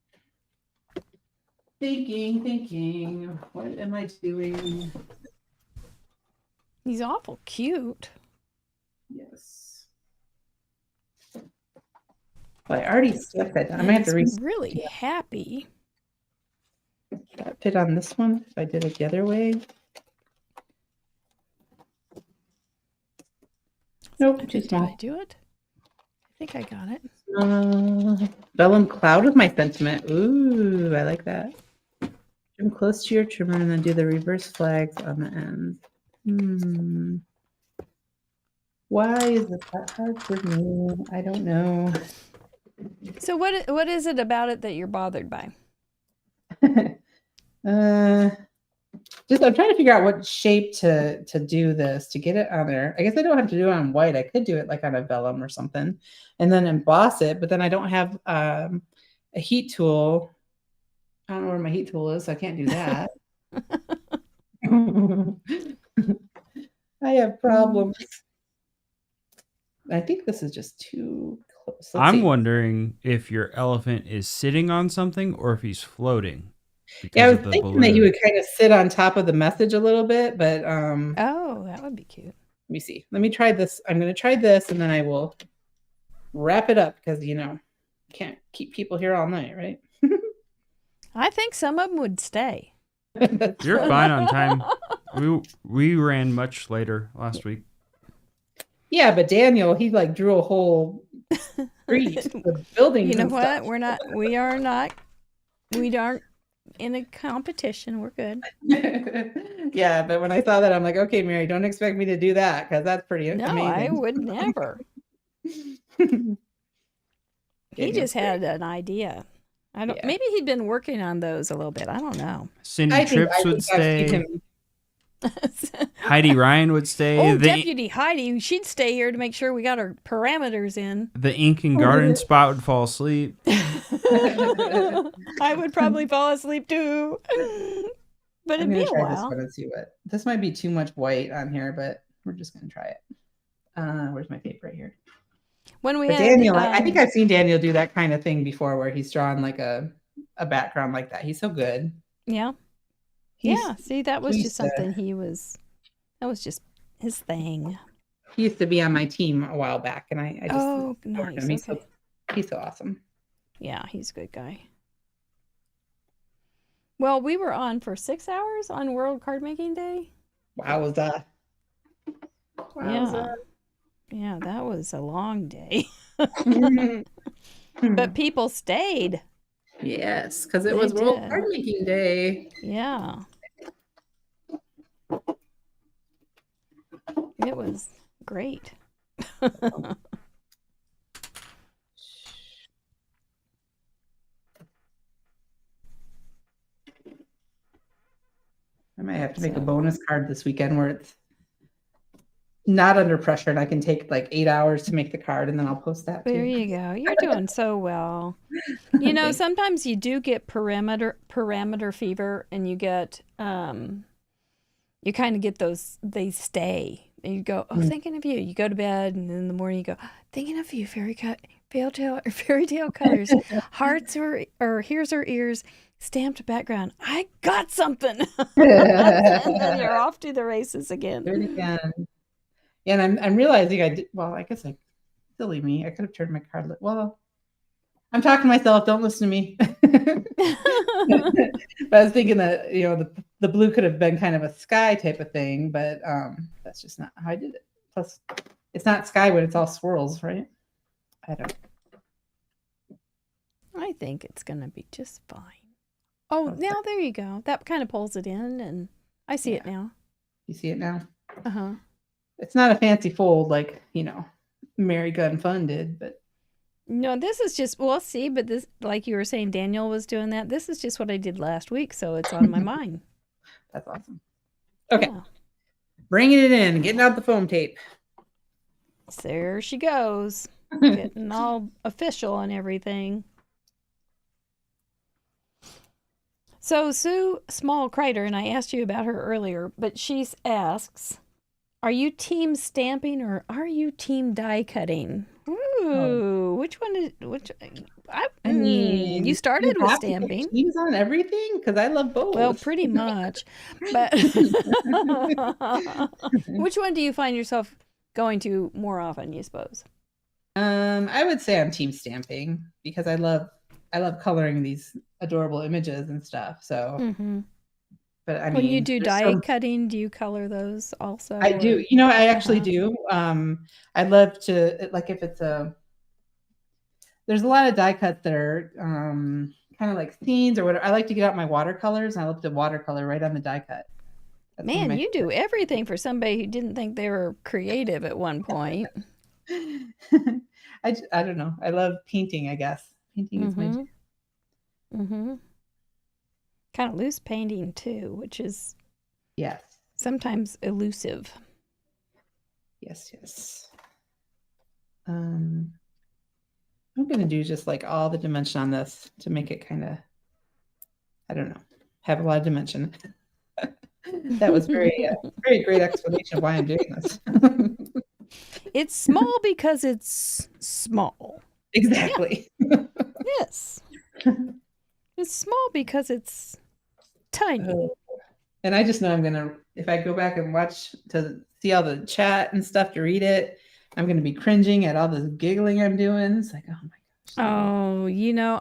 Thinking. What am I doing? He's awful cute. Yes. Well, I already stuck that down. I might have to really happy. Should that fit on this one if I did it the other way? Nope, too small. Did I do it? I think I got it. Vellum cloud with my sentiment. Ooh, I like that. Trim close to your trimmer and then do the reverse flags on the ends. Why is this that hard for me? I don't know. So what is it about it that you're bothered by? Just I'm trying to figure out what shape to do this to get it on there. I guess I don't have to do it on white. I could do it like on a vellum or something and then emboss it, but then I don't have a heat tool. I don't know where my heat tool is, so I can't do that. I have problems. I think this is just too close. I'm wondering if your elephant is sitting on something or if he's floating. Yeah, I was thinking that he would kind of sit on top of the message a little bit, but oh, that would be cute. Let me see. Let me try this. I'm going to try this, and then I will wrap it up because can't keep people here all night, right? I think some of them would stay. You're fine on time. We ran much later last week. Yeah, but Daniel, he drew a whole street with buildings. You know what? We aren't in a competition. We're good. Yeah, but when I saw that, I'm like, okay, Mary, don't expect me to do that because that's pretty amazing. No, I would never. He just had an idea. Maybe he'd been working on those a little bit. I don't know. Cindy Trips would stay. Heidi Ryan would stay. Oh, Deputy Heidi, she'd stay here to make sure we got our parameters in. The ink and garden spot would fall asleep. I would probably fall asleep too. But it'd be a while. This one and see what. This might be too much white on here, but we're just gonna try it. Where's my paper right here? Daniel, I think I've seen Daniel do that kind of thing before, where he's drawn like a background like that. He's so good. Yeah. See, that was just something that was just his thing. He used to be on my team a while back, and I just nice. Him. He's so awesome. Yeah, he's a good guy. Well, we were on for 6 hours on World Card Making Day. Wowza. Yeah, that was a long day. But people stayed. Yes, because it was World Card Making Day. Yeah. It was great. I might have to make a bonus card this weekend where it's not under pressure and I can take like 8 hours to make the card and then I'll post that too. There you go. You're doing so well. Sometimes you do get parameter fever and you get you kind of get they stay. And you go, thinking of you. You go to bed and in the morning you go, thinking of you, fairy tale colors, hearts or here's our ears, stamped background. I got something. And then you're off to the races again. Do it again. Yeah, and I'm realizing I did. Well, I guess silly me. I could have turned my card. Well, I'm talking to myself. Don't listen to me. But I was thinking that the the blue could have been kind of a sky type of thing, but that's just not how I did it. Plus, it's not sky when it's all swirls, right? I don't know. I think it's going to be just fine. Oh, Okay. now there you go. That kind of pulls it in, and I see it now. You see it now? Uh-huh. It's not a fancy fold like, Mary Gun Fun did, but No, this is just, well, see, but this, like you were saying, Daniel was doing that. This is just what I did last week, so it's on my mind. that's awesome. Okay. Yeah. Bringing it in, getting out the foam tape. There she goes, getting all official and everything. So Sue Small Crider, and I asked you about her earlier, but she asks, are you team stamping or are you team die cutting? Ooh, which one is which? I mean, you started with stamping. Teams on everything because I love both. Well, pretty much, but which one do you find yourself going to more often? You suppose? I would say I'm team stamping because I love coloring these adorable images and stuff. So, but I mean, when you do die cutting, do you color those also? I do. I actually do. I love to, like, if it's there's a lot of die cuts that are kind of like scenes or whatever. I like to get out my watercolors, and I love to watercolor right on the die cut. That's Man, you do everything for somebody who didn't think they were creative at one point. I don't know. I love painting, I guess. Painting is my jam. Kind of loose painting too, which is sometimes elusive. Yes. I'm going to do just like all the dimension on this to make it kind of, I don't know, have a lot of dimension. That was very great explanation of why I'm doing this. It's small because it's small. Exactly. Yeah. Yes. It's small because it's tiny. And I just know I'm going to, if I go back and watch to see all the chat and stuff to read it, I'm going to be cringing at all this giggling I'm doing. It's like, oh my gosh. Oh,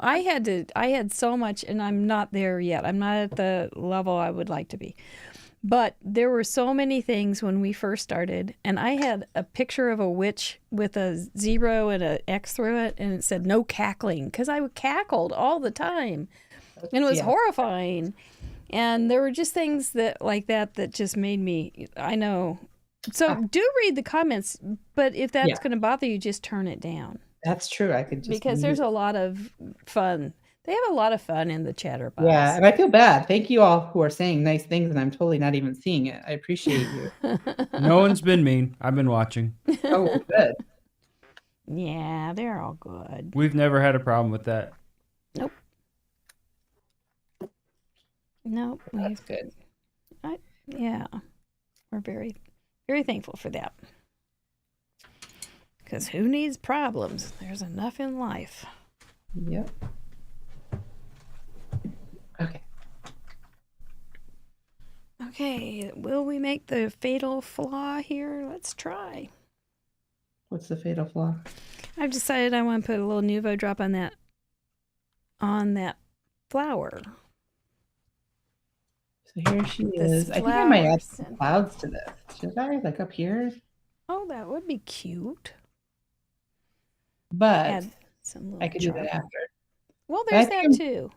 I had so much, and I'm not there yet. I'm not at the level I would like to be. But there were so many things when we first started, and I had a picture of a witch with a 0 and an X through it, and it said no cackling, because I cackled all the time, and it was horrifying. And there were just things that just made me, I know. So do read the comments, but if that's going to bother you, just turn it down. That's true. I could just because there's a lot of fun. They have a lot of fun in the chatterbox. Yeah, and I feel bad. Thank you all who are saying nice things, and I'm totally not even seeing it. I appreciate you. No one's been mean. I've been watching. Oh, good. Yeah, they're all good. We've never had a problem with that. Nope. That's good. Yeah, we're very, very thankful for that. Because who needs problems? There's enough in life. Yep. Okay, will we make the fatal flaw here? Let's try. What's the fatal flaw? I've decided I want to put a little Nuvo drop on that flower. So here she is. I think I might add some clouds to this. Should I? Like up here? Oh, that would be cute. But Add some I could do that after. Well, there's that too.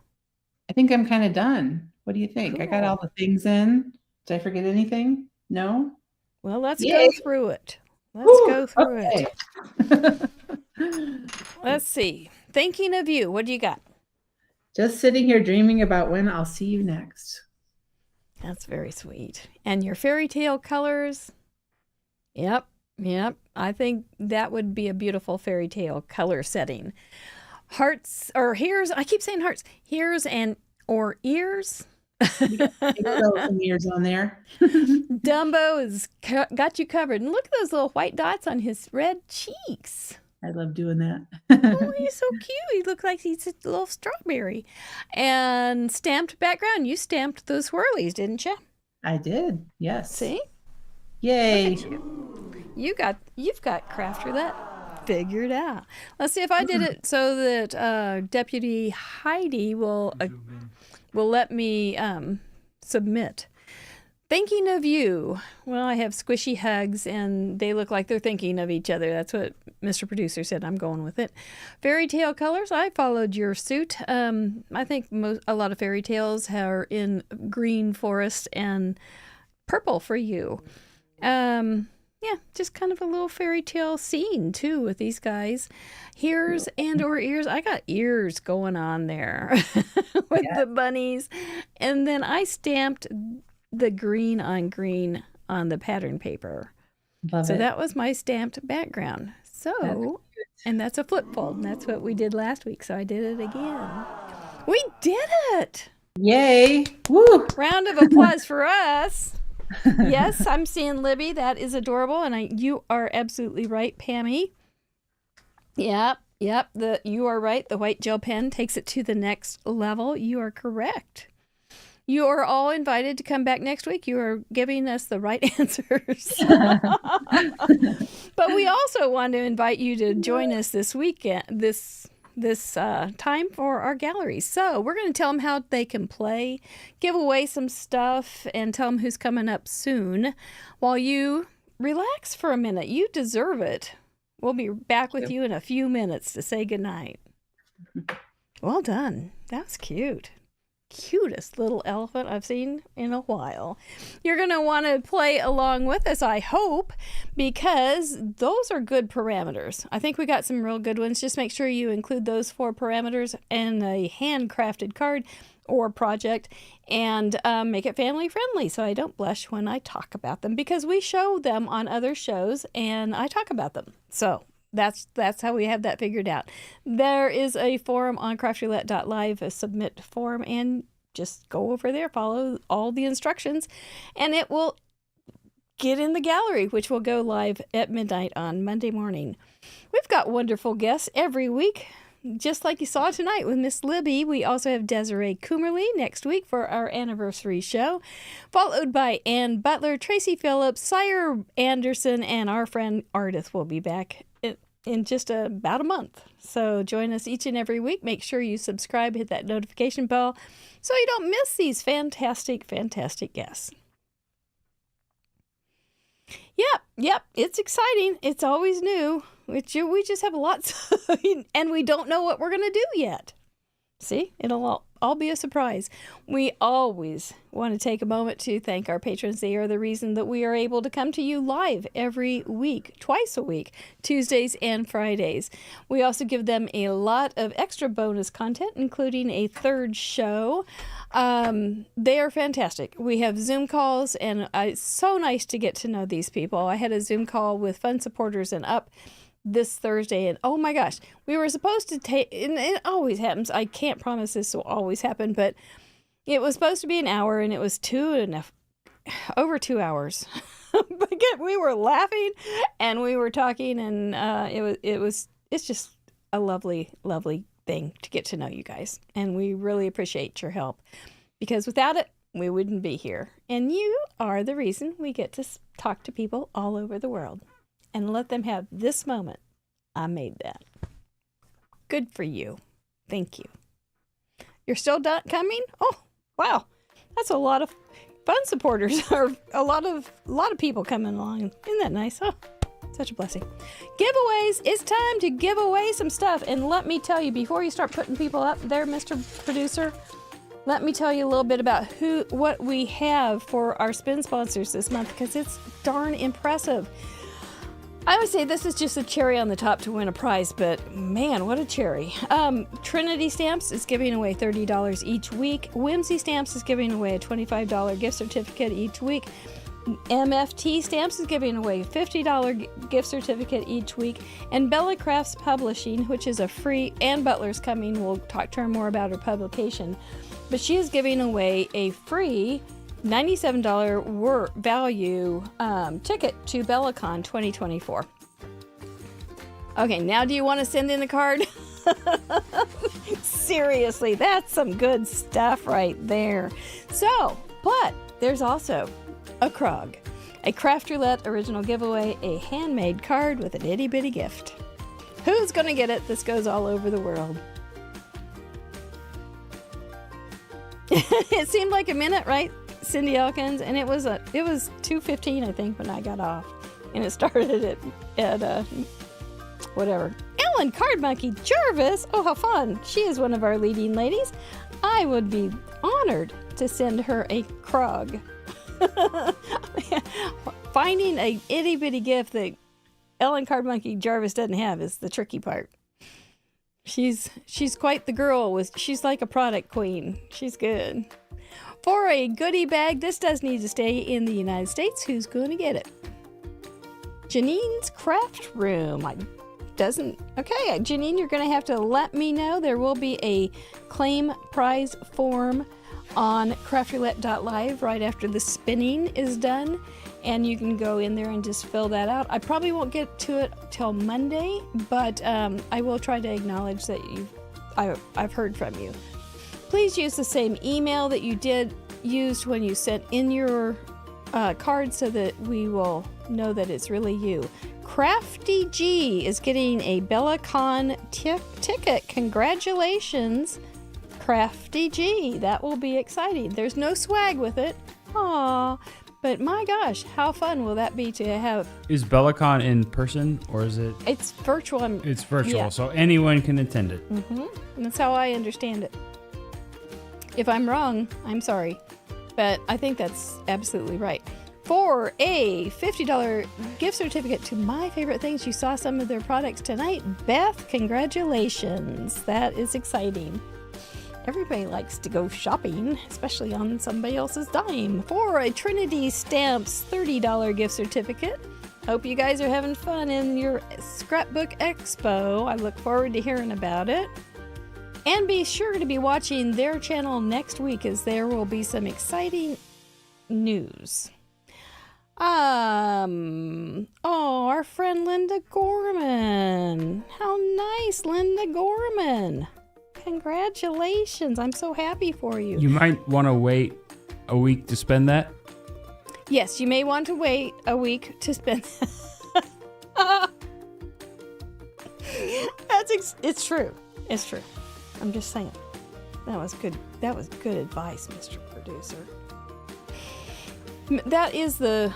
I think I'm kind of done. What do you think? Cool. I got all the things in. Did I forget anything? No? Well, let's go through it. Let's go through it. Let's see. Thinking of you. What do you got? Just sitting here dreaming about when I'll see you next. That's very sweet. And your fairy tale colors? Yep. I think that would be a beautiful fairy tale color setting. Hearts, or here's, I keep saying hearts. Here's or ears. Some ears on there. Dumbo has got you covered. And look at those little white dots on his red cheeks. I love doing that. Oh, he's so cute. He looks like he's a little strawberry. And stamped background. You stamped those swirlies, didn't you? I did. Yes. See? Yay. You've got Craft Roulette figured out. Let's see if I did it so that Deputy Heidi will let me submit. Thinking of you. Well, I have squishy hugs, and they look like they're thinking of each other. That's what Mr. Producer said. I'm going with it. Fairy tale colors. I followed your suit. I think a lot of fairy tales are in green forest and purple for you. Yeah, just kind of a little fairy tale scene, too, with these guys. Hairs and or ears. I got ears going on there with the bunnies. And then I stamped the green on the pattern paper. Love it. That was my stamped background. So, and that's a flip fold. And that's what we did last week. So I did it again. We did it. Yay. Woo. Round of applause for us. Yes, I'm seeing Libby. That is adorable. And you are absolutely right, Pammy. Yep. You are right. The white gel pen takes it to the next level. You are correct. You are all invited to come back next week. You are giving us the right answers. But we also want to invite you to join us this weekend, this time for our gallery. So we're going to tell them how they can play, give away some stuff, and tell them who's coming up soon while you relax for a minute. You deserve it. We'll be back with you in a few minutes to say goodnight. Well done. That was cute. Cutest little elephant I've seen in a while. You're going to want to play along with us, I hope, because those are good parameters. I think we got some real good ones. Just make sure you include those 4 parameters in a handcrafted card or project and make it family friendly so I don't blush when I talk about them, because we show them on other shows and I talk about them. So that's how we have that figured out. There is a forum on craftroulette.live, a submit form, and just go over there, follow all the instructions, and it will get in the gallery, which will go live at midnight on Monday morning. We've got wonderful guests every week, just like you saw tonight with Miss Libby. We also have Desiree Coomerly next week for our anniversary show, followed by Ann Butler, Tracy Phillips, Sire Anderson, and our friend Ardith will be back in just about a month. So join us each and every week. Make sure you subscribe, hit that notification bell so you don't miss these fantastic, fantastic guests. Yep, it's exciting. It's always new. We just have lots, and we don't know what we're going to do yet. See, it'll all be a surprise. We always want to take a moment to thank our patrons. They are the reason that we are able to come to you live every week, twice a week, Tuesdays and Fridays. We also give them a lot of extra bonus content, including a third show. They are fantastic. We have Zoom calls, and it's so nice to get to know these people. I had a Zoom call with Fun Supporters and Up this Thursday, and oh my gosh, we were supposed to take, and it always happens, I can't promise this will always happen, but it was supposed to be an hour, and it was over 2 hours. But we were laughing and we were talking, and it's just a lovely, lovely thing to get to know you guys, and we really appreciate your help, because without it we wouldn't be here, and you are the reason we get to talk to people all over the world and let them have this moment. I made that. Good for you. Thank you. You're still coming? Oh, wow. That's a lot of Fun Supporters, or a lot of people coming along. Isn't that nice? Oh, such a blessing. Giveaways. It's time to give away some stuff. And let me tell you, before you start putting people up there, Mr. Producer, let me tell you a little bit about what we have for our spin sponsors this month, because it's darn impressive. I would say this is just a cherry on the top to win a prize, but man, what a cherry. Trinity Stamps is giving away $30 each week. Whimsy Stamps is giving away a $25 gift certificate each week. MFT Stamps is giving away a $50 gift certificate each week. And Bella Crafts Publishing, which is a free, Ann Butler's coming, we'll talk to her more about her publication, but she is giving away a free $97 value ticket to BellaCon 2024. Okay, now do you want to send in a card? Seriously, that's some good stuff right there. So, but there's also a Krog, a Craft Roulette original giveaway, a handmade card with an itty bitty gift. Who's going to get it? This goes all over the world. It seemed like a minute, right? Cindy Elkins, and it was 2:15, I think, when I got off, and it started at whatever. Ellen Cardmonkey Jarvis. Oh, how fun! She is one of our leading ladies. I would be honored to send her a Krog. Finding a itty bitty gift that Ellen Cardmonkey Jarvis doesn't have is the tricky part. She's quite the girl. She's like a product queen. She's good. For a goodie bag, this does need to stay in the United States. Who's going to get it? Janine's Craft Room. Okay, Janine, you're going to have to let me know. There will be a claim prize form on craftroulette.live right after the spinning is done, and you can go in there and just fill that out. I probably won't get to it till Monday, but I will try to acknowledge that I've heard from you. Please use the same email that you used when you sent in your card so that we will know that it's really you. Crafty G is getting a BellaCon ticket. Congratulations, Crafty G. That will be exciting. There's no swag with it. Aww. But my gosh, how fun will that be to have? Is BellaCon in person or is it? It's virtual. It's virtual, yeah. So anyone can attend it. Mm-hmm. And that's how I understand it. If I'm wrong, I'm sorry. But I think that's absolutely right. For a $50 gift certificate to My Favorite Things, you saw some of their products tonight. Beth, congratulations. That is exciting. Everybody likes to go shopping, especially on somebody else's dime. For a Trinity Stamps $30 gift certificate. Hope you guys are having fun in your scrapbook expo. I look forward to hearing about it. And be sure to be watching their channel next week, as there will be some exciting news. Our friend Linda Gorman. How nice, Linda Gorman. Congratulations. I'm so happy for you. You might want to wait a week to spend that. Yes, you may want to wait a week to spend that. It's true. It's true. I'm just saying. That was good. That was good advice, Mr. Producer. That is the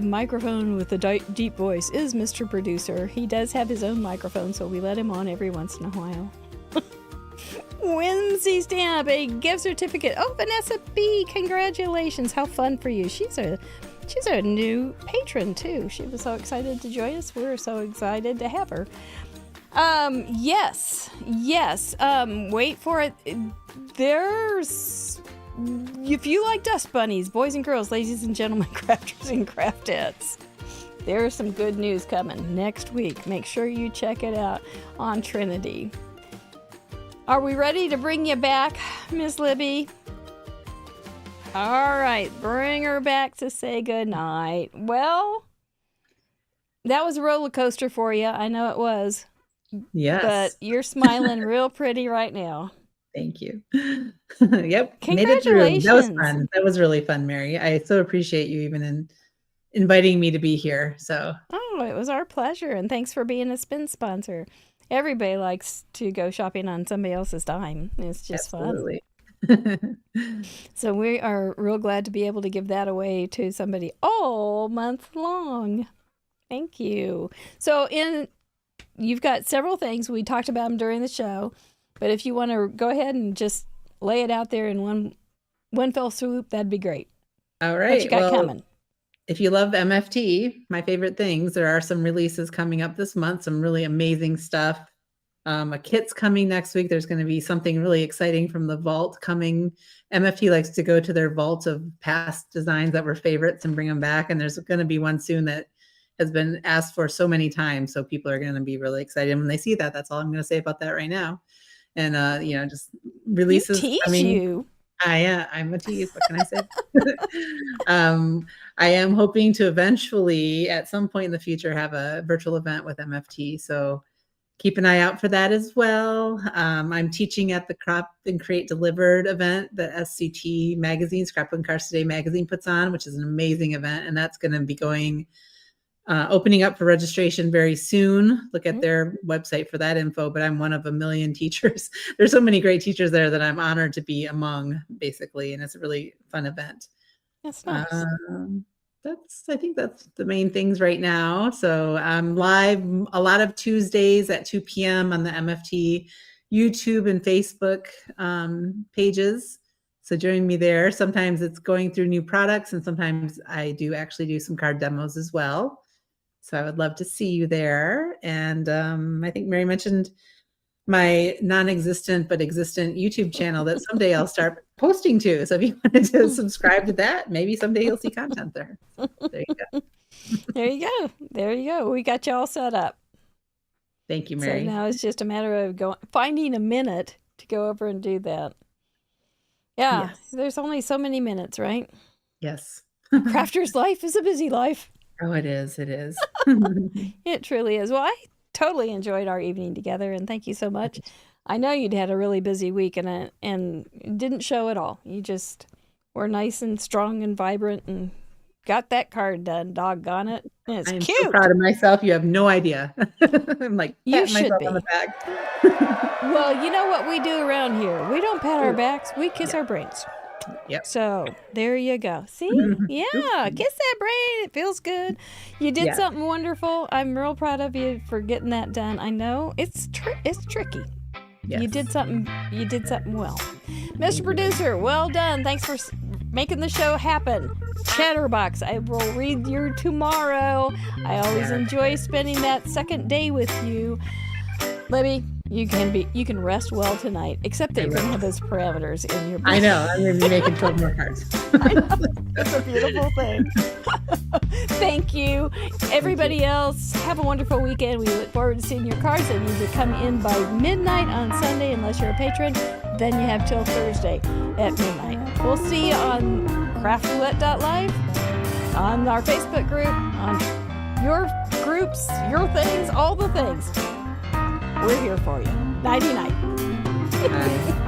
microphone with the deep voice is Mr. Producer. He does have his own microphone, so we let him on every once in a while. Whimsy Stamp, a gift certificate. Oh, Vanessa B, congratulations. How fun for you. She's a new patron, too. She was so excited to join us. We're so excited to have her. Yes. Wait for it. If you like dust bunnies, boys and girls, ladies and gentlemen, crafters and craftettes, there's some good news coming next week. Make sure you check it out on Trinity. Are we ready to bring you back, Miss Libby? All right, bring her back to say goodnight. Well, that was a roller coaster for you. I know it was. Yes. But you're smiling real pretty right now. Thank you. Yep. Congratulations. Made it through. That was fun. That was really fun, Mary. I so appreciate you even inviting me to be here. So. Oh, it was our pleasure. And thanks for being a spin sponsor. Everybody likes to go shopping on somebody else's dime. It's just Absolutely. fun. So we are real glad to be able to give that away to somebody all month long. Thank you. So you've got several things. We talked about them during the show. But if you want to go ahead and just lay it out there in one fell swoop, that'd be great. All right. What you got coming? If you love MFT, my favorite things, there are some releases coming up this month, some really amazing stuff. A kit's coming next week. There's going to be something really exciting from the vault coming. MFT likes to go to their vault of past designs that were favorites and bring them back. And there's going to be one soon that has been asked for so many times. So people are going to be really excited when they see that. That's all I'm going to say about that right now. And, just releases. You. I'm a tease. What can I say? I am hoping to eventually, at some point in the future, have a virtual event with MFT. So keep an eye out for that as well. I'm teaching at the Crop and Create Delivered event that SCT magazine, Scrapbook and Cars Today magazine puts on, which is an amazing event. And that's going to be going opening up for registration very soon. Look at their website for that info, but I'm one of a million teachers. There's so many great teachers there that I'm honored to be among, basically, and it's a really fun event. That's nice. I think that's the main things right now. So I'm live a lot of Tuesdays at 2 p.m. on the MFT YouTube and Facebook pages. So join me there. Sometimes it's going through new products, and sometimes I do actually do some card demos as well. So I would love to see you there. And I think Mary mentioned my non-existent but existent YouTube channel that someday I'll start posting to. So if you wanted to subscribe to that, maybe someday you'll see content there. There you go. There you go. There you go. We got you all set up. Thank you, Mary. So now it's just a matter of finding a minute to go over and do that. Yeah, Yes. There's only so many minutes, right? Yes. Crafter's life is a busy life. Oh, it is. It is. It truly is. Well, I totally enjoyed our evening together, and thank you so much. I know you'd had a really busy week, and it didn't show at all. You just were nice and strong and vibrant and got that card done. Doggone it. And it's I'm cute. so proud of myself. You have no idea. I'm like, You patting should myself be. on the back. Well, you know what we do around here? We don't pat our backs. We kiss our brains. Yep. So there you go. See? Yeah. Kiss that brain. It feels good. You did Yeah. something wonderful. I'm real proud of you for getting that done. I know it's tricky. Yes. You did something well. Mr. Producer, well done. Thanks for making the show happen. Chatterbox, I will read you tomorrow. I always enjoy spending that second day with you. Libby, you can rest well tonight, except that you're going to have those parameters in your brain. I know. I'm going to be making 12 more cards. That's a beautiful thing. Thank you. Everybody else, have a wonderful weekend. We look forward to seeing your cards. They need to come in by midnight on Sunday, unless you're a patron. Then you have till Thursday at midnight. We'll see you on craftroulette.live, on our Facebook group, on your groups, your things, all the things. We're here for you. Nighty-night. Bye.